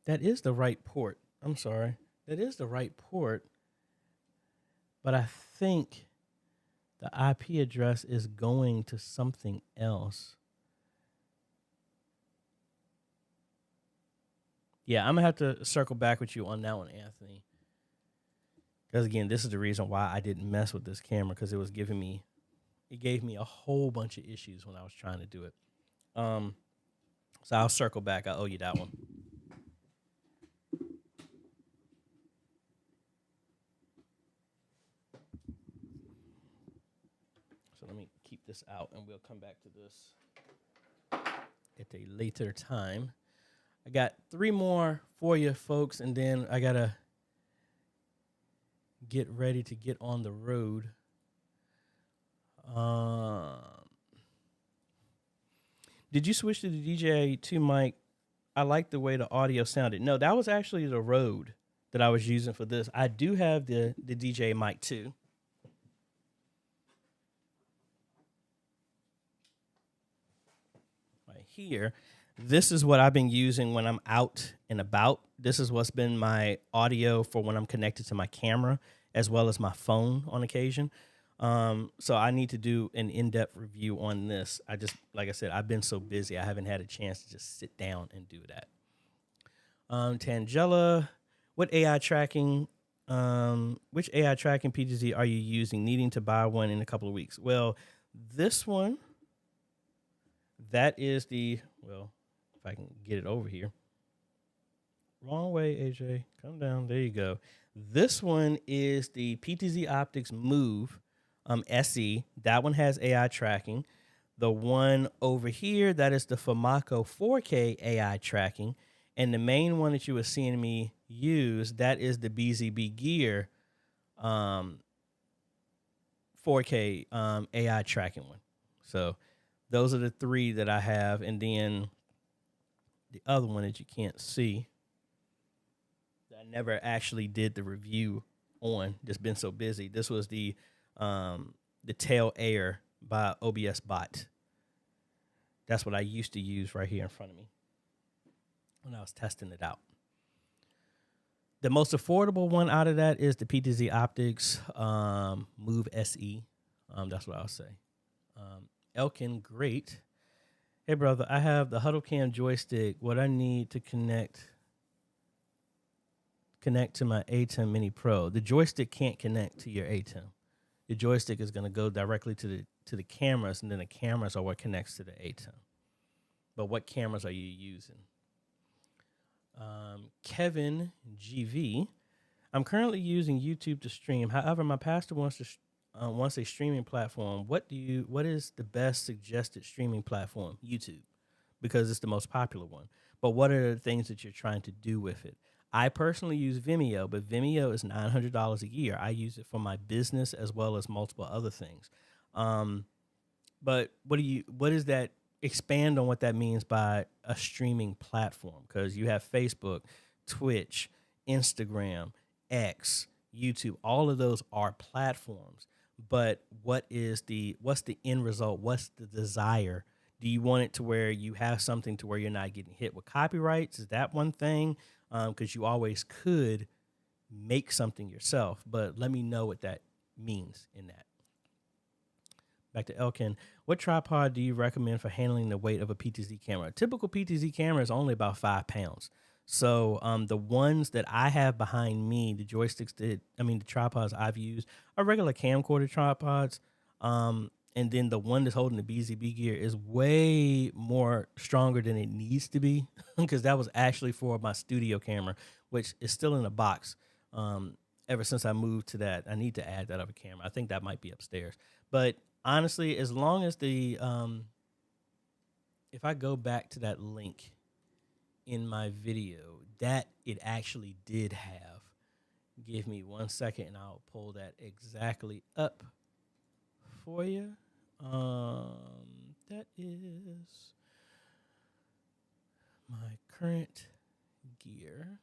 That is the right port. I'm sorry. That is the right port. But I think the IP address is going to something else. Yeah, I'm going to have to circle back with you on that one, Anthony. Because, again, this is the reason why I didn't mess with this camera, because it gave me a whole bunch of issues when I was trying to do it. So I'll circle back. I owe you that one. So let me keep this out, and we'll come back to this at a later time. I got 3 more for you, folks, and then I got to get ready to get on the road. Did you switch to the DJ2 mic? I like the way the audio sounded. No, that was actually the Rode that I was using for this. I do have the DJ mic too. Right here, this is what I've been using when I'm out and about. This is what's been my audio for when I'm connected to my camera as well as my phone on occasion. So I need to do an in-depth review on this. Like I said, I've been so busy. I haven't had a chance to just sit down and do that. Tangela, which AI tracking PTZ are you using? Needing to buy one in a couple of weeks. Well, this one, that is well, if I can get it over here. Wrong way, AJ. Come down. There you go. This one is the PTZ Optics Move SE. That one has AI tracking. The one over here, that is the Famaco 4K AI tracking. And the main one that you were seeing me use, that is the BZB Gear 4K AI tracking one. So those are the three that I have. And then the other one that you can't see, I never actually did the review on, just been so busy. This was the Tail Air by OBS Bot. That's what I used to use right here in front of me when I was testing it out. The most affordable one out of that is the PTZ Optics Move SE. That's what I'll say. Elkin, great. Hey, brother, I have the HuddleCam joystick. What I need to connect to my ATEM Mini Pro. The joystick can't connect to your ATEM. The joystick is going to go directly to the cameras, and then the cameras are what connects to the ATEM. But what cameras are you using? Kevin GV. I'm currently using YouTube to stream. However, my pastor wants a streaming platform. What is the best suggested streaming platform? YouTube, because it's the most popular one. But what are the things that you're trying to do with it? I personally use Vimeo, but Vimeo is $900 a year. I use it for my business as well as multiple other things. But what is that? Expand on what that means by a streaming platform, because you have Facebook, Twitch, Instagram, X, YouTube. All of those are platforms. But what's the end result? What's the desire? Do you want it to where you have something to where you're not getting hit with copyrights? Is that one thing? Because you always could make something yourself, but let me know what that means in that. Back to Elkin. What tripod do you recommend for handling the weight of a PTZ camera? A typical PTZ camera is only about 5 pounds. So the ones that I have behind me, the tripods I've used are regular camcorder tripods. And then the one that's holding the BZB gear is way more stronger than it needs to be, because that was actually for my studio camera, which is still in a box. Ever since I moved to that, I need to add that other camera. I think that might be upstairs. But honestly, as long as if I go back to that link in my video that it actually did have, give me 1 second and I'll pull that exactly up for you. That is my current gear,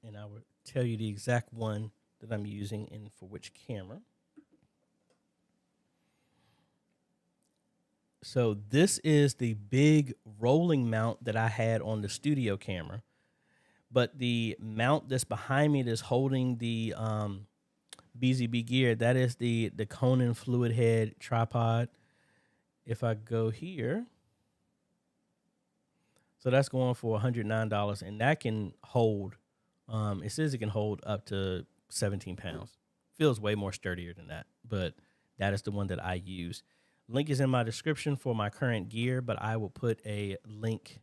and I will tell you the exact one that I'm using and for which camera. So this is the big rolling mount that I had on the studio camera, but the mount that's behind me that's holding the BZB gear, that is the Conan fluid head tripod. If I go here, so that's going for $109, and that can hold, it says it can hold up to 17 pounds. Feels way more sturdier than that, but that is the one that I use. Link is in my description for my current gear, but I will put a link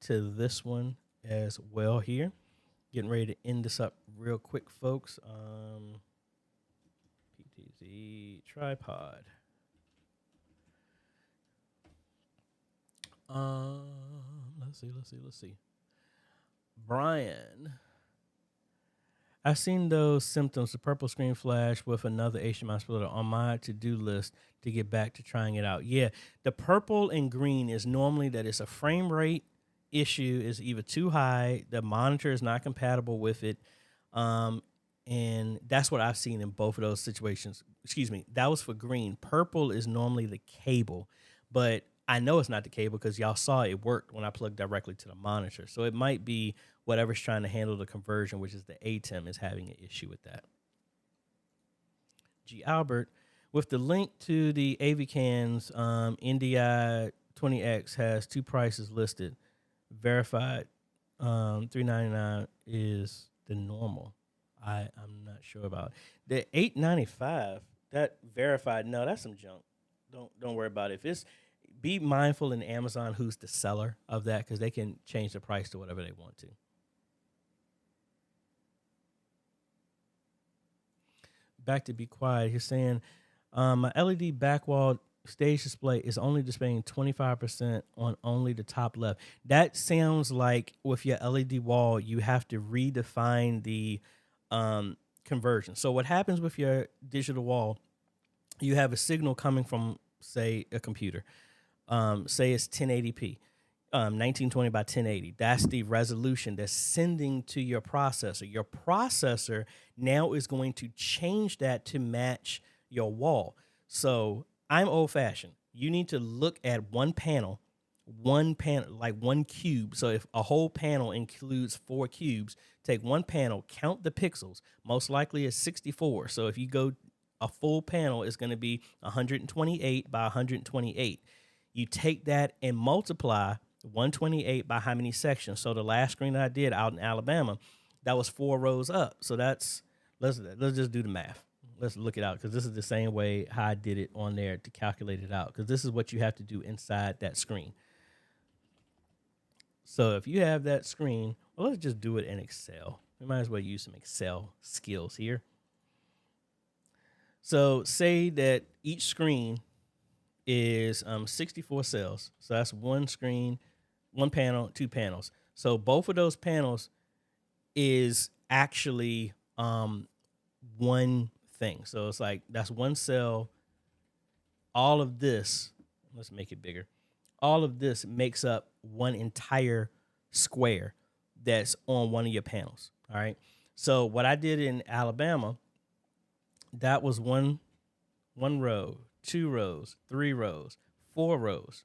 to this one as well here. Getting ready to end this up real quick, folks. PTZ tripod. Let's see. Brian. I've seen those symptoms, the purple screen flash with another HDMI splitter on my to-do list to get back to trying it out. Yeah, the purple and green is normally that it's a frame rate issue, is either too high, the monitor is not compatible with it, and that's what I've seen in both of those situations. Excuse me, that was for green. Purple is normally the cable, but I know it's not the cable because y'all saw it worked when I plugged directly to the monitor. So it might be whatever's trying to handle the conversion, which is the ATEM, is having an issue with that. G. Albert, with the link to the AVCAN's NDI 20X has 2 prices listed. Verified $399 is the normal. I'm not sure about the $895. That verified, no, that's some junk. Don't worry about it. If it's, be mindful in Amazon who's the seller of that, because they can change the price to whatever they want to. Back to Be Quiet. He's saying my LED backwall stage display is only displaying 25% on only the top left. That sounds like with your LED wall, you have to redefine the conversion. So what happens with your digital wall, you have a signal coming from, say, a computer. Say it's 1080p. 1920 by 1080. That's the resolution that's sending to your processor. Your processor now is going to change that to match your wall. So I'm old fashioned. You need to look at one panel, like one cube. So if a whole panel includes 4 cubes, take one panel, count the pixels. Most likely it's 64. So if you go a full panel, it's going to be 128 by 128. You take that and multiply 128 by how many sections. So the last screen that I did out in Alabama, that was 4 rows up. So that's, let's just do the math. Let's look it out, because this is the same way how I did it on there to calculate it out, because this is what you have to do inside that screen. So if you have that screen, well, let's just do it in Excel. We might as well use some Excel skills here. So say that each screen is 64 cells. So that's one screen, one panel, 2 panels. So both of those panels is actually one thing. So it's like that's one cell. All of this, let's make it bigger. All of this makes up one entire square that's on one of your panels. All right. So what I did in Alabama, that was one row, 2 rows, 3 rows, 4 rows.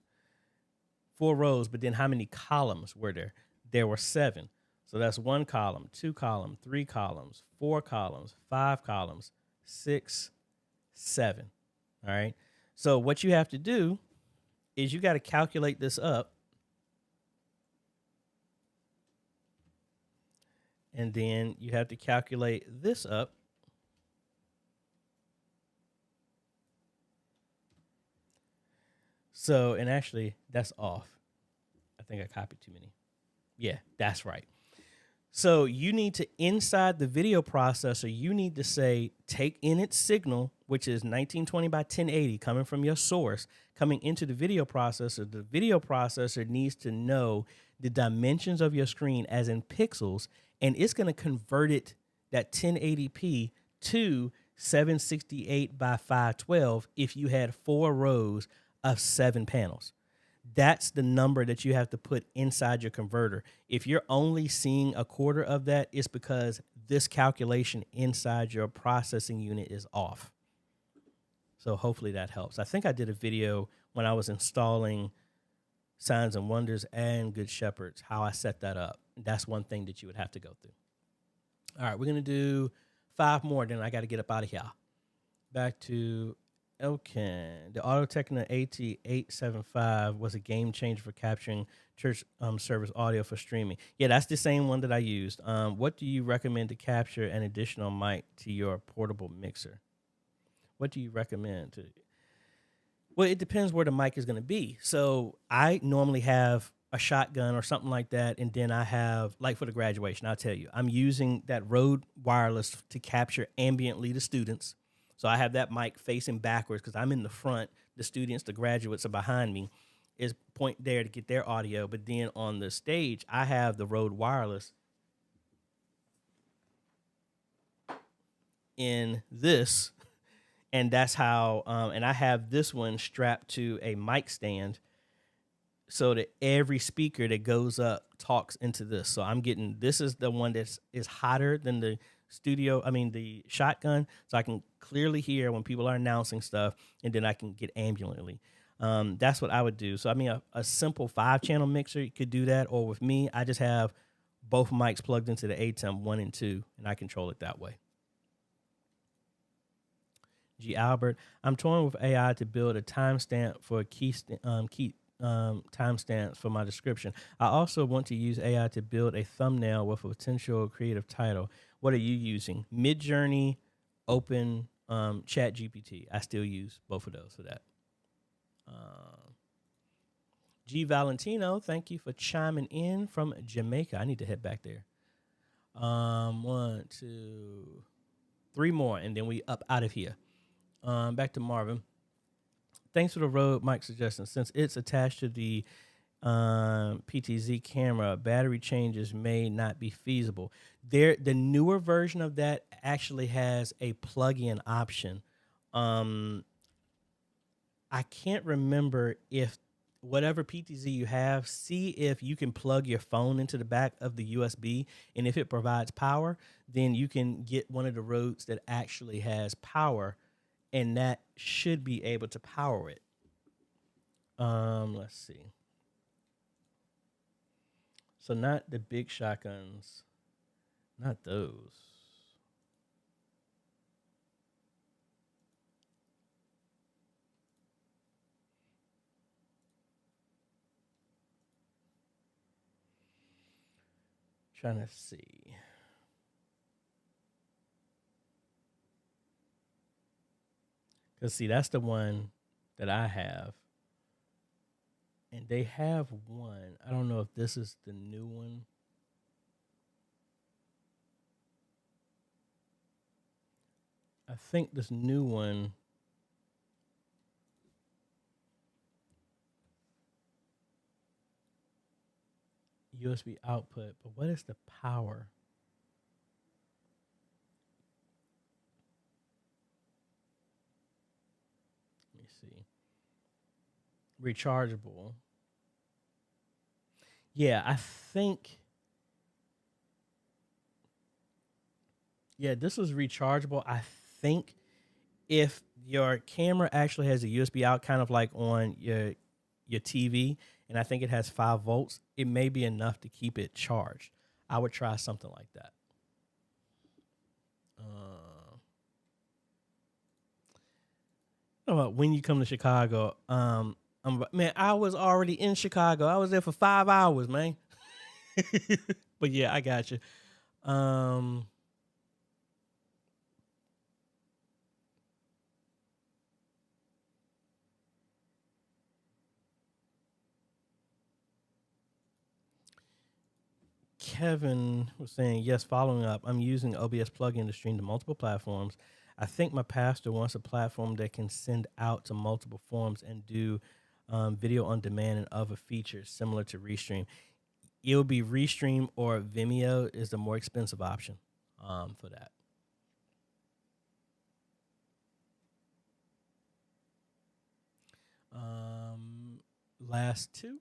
4 rows, but then how many columns were there? There were 7. So that's 1 column, 2 columns, 3 columns, 4 columns, 5 columns, 6, 7. All right. So what you have to do is you got to calculate this up. And then you have to calculate this up. So, and actually, that's off. I think I copied too many. Yeah, that's right. So you need to, inside the video processor, you need to say, take in its signal, which is 1920 by 1080 coming from your source, coming into the video processor. The video processor needs to know the dimensions of your screen as in pixels, and it's going to convert it, that 1080p, to 768 by 512 if you had 4 rows of 7 panels. That's the number that you have to put inside your converter. If you're only seeing a quarter of that, it's because this calculation inside your processing unit is off. So hopefully that helps. I think I did a video when I was installing Signs and Wonders and Good Shepherds, how I set that up. That's one thing that you would have to go through. All right, we're going to do 5 more, then I got to get up out of here. Back to Elkin. The Audio-Technica AT875 was a game changer for capturing church service audio for streaming. Yeah, that's the same one that I used. What do you recommend to capture an additional mic to your portable mixer? What do you recommend to? Well, it depends where the mic is going to be. So I normally have a shotgun or something like that, and then I have, like for the graduation, I'll tell you, I'm using that Rode Wireless to capture ambiently the students. So I have that mic facing backwards because I'm in the front. The students, the graduates are behind me. Is point there to get their audio. But then on the stage, I have the Rode Wireless in this. And that's how, and I have this one strapped to a mic stand so that every speaker that goes up talks into this. So I'm getting, this is the one that is hotter than the the shotgun, so I can clearly hear when people are announcing stuff, and then I can get ambiently. That's what I would do. So, I mean, a simple 5-channel mixer could do that. Or with me, I just have both mics plugged into the ATEM 1 and 2, and I control it that way. G. Albert, I'm toying with AI to build a timestamp for key timestamps for my description. I also want to use AI to build a thumbnail with a potential creative title. What are you using? Midjourney, Open, Chat GPT. I still use both of those for that. G. Valentino, thank you for chiming in from Jamaica. I need to head back there. 1, 2, 3 more, and then we up out of here. Back to Marvin. Thanks for the Rode mic suggestion. Since it's attached to the PTZ camera, battery changes may not be feasible. The newer version of that actually has a plug-in option. I can't remember if whatever PTZ you have, see if you can plug your phone into the back of the USB, and if it provides power, then you can get one of the Rodes that actually has power, and that should be able to power it. Let's see. So not the big shotguns, not those. Trying to see. Because, see, that's the one that I have. And they have one. I don't know if this is the new one. I think this new one. USB output, but what is the power? Let me see. Rechargeable. Yeah, I think. Yeah, this was rechargeable. I think if your camera actually has a USB out, kind of like on your TV, and I think it has 5 volts, it may be enough to keep it charged. I would try something like that. When you come to Chicago, man, I was already in Chicago. I was there for 5 hours, man. But yeah, I got you. Kevin was saying, yes, following up, I'm using OBS plugin to stream to multiple platforms. I think my pastor wants a platform that can send out to multiple forms and do video on demand and other features similar to Restream. It would be Restream, or Vimeo is the more expensive option for that. Last 2.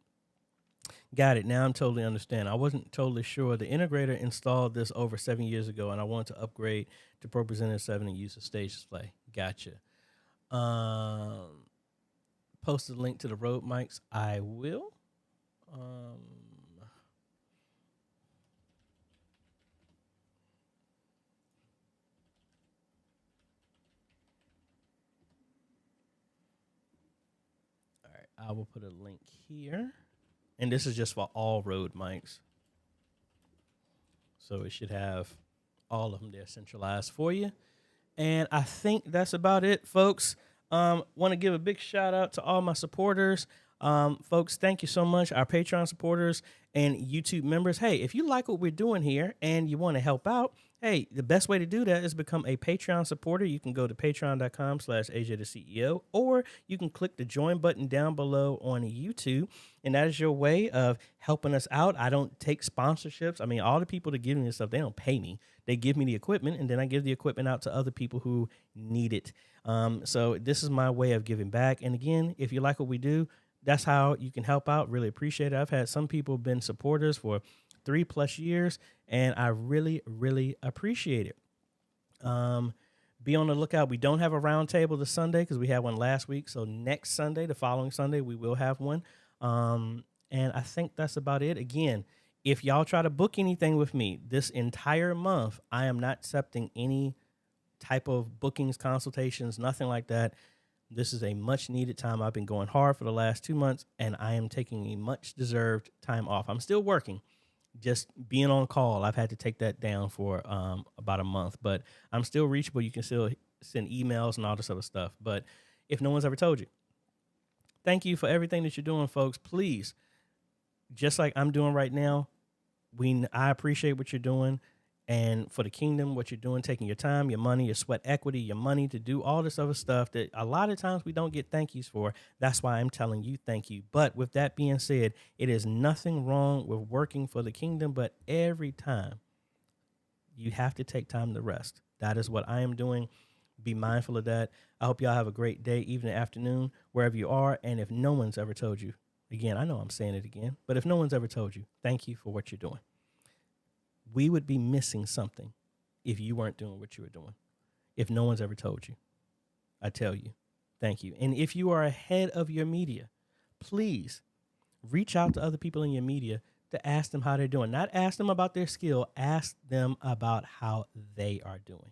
Got it. Now I'm totally understand. I wasn't totally sure. The integrator installed this over 7 years ago, and I wanted to upgrade to Pro Presenter 7 and use a stage display. Gotcha. Post a link to the Rode mics. I will. All right. I will put a link here. And this is just for all Rode mics. So it should have all of them there centralized for you. And I think that's about it, folks. Want to give a big shout out to all my supporters. Folks, thank you so much. Our Patreon supporters and YouTube members. Hey, if you like what we're doing here and you want to help out, hey, the best way to do that is become a Patreon supporter. You can go to patreon.com/AJaytheCEO, or you can click the join button down below on YouTube. And that is your way of helping us out. I don't take sponsorships. I mean, all the people that give me this stuff, they don't pay me. They give me the equipment, and then I give the equipment out to other people who need it. So this is my way of giving back. And again, if you like what we do, that's how you can help out. Really appreciate it. I've had some people been supporters for 3+ years, and I really, really appreciate it. Be on the lookout. We don't have a round table this Sunday because we had one last week. So next Sunday, the following Sunday, we will have one. And I think that's about it. Again, if y'all try to book anything with me this entire month, I am not accepting any type of bookings, consultations, nothing like that. This is a much needed time. I've been going hard for the last 2 months, and I am taking a much deserved time off. I'm still working, just being on call. I've had to take that down for about a month, but I'm still reachable. You can still send emails and all this other stuff. But if no one's ever told you, thank you for everything that you're doing, folks. Please, just like I'm doing right now, I appreciate what you're doing. And for the kingdom, what you're doing, taking your time, your money, your sweat equity, your money to do all this other stuff that a lot of times we don't get thank yous for. That's why I'm telling you thank you. But with that being said, it is nothing wrong with working for the kingdom, but every time you have to take time to rest. That is what I am doing. Be mindful of that. I hope y'all have a great day, evening, afternoon, wherever you are. And if no one's ever told you, again, I know I'm saying it again, but if no one's ever told you, thank you for what you're doing. We would be missing something if you weren't doing what you were doing. If no one's ever told you, I tell you, thank you. And if you are ahead of your media, please reach out to other people in your media to ask them how they're doing. Not ask them about their skill, ask them about how they are doing.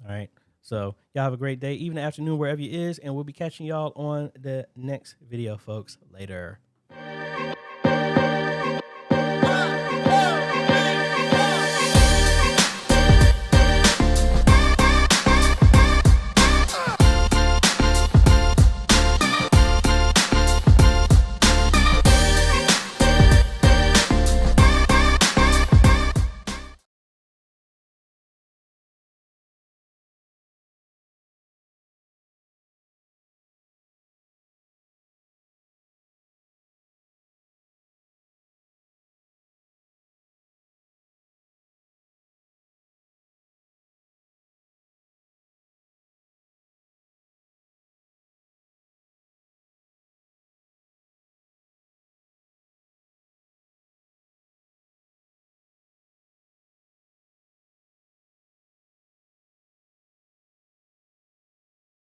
All right. So y'all have a great day, evening, afternoon, wherever you is, and we'll be catching y'all on the next video, folks. Later.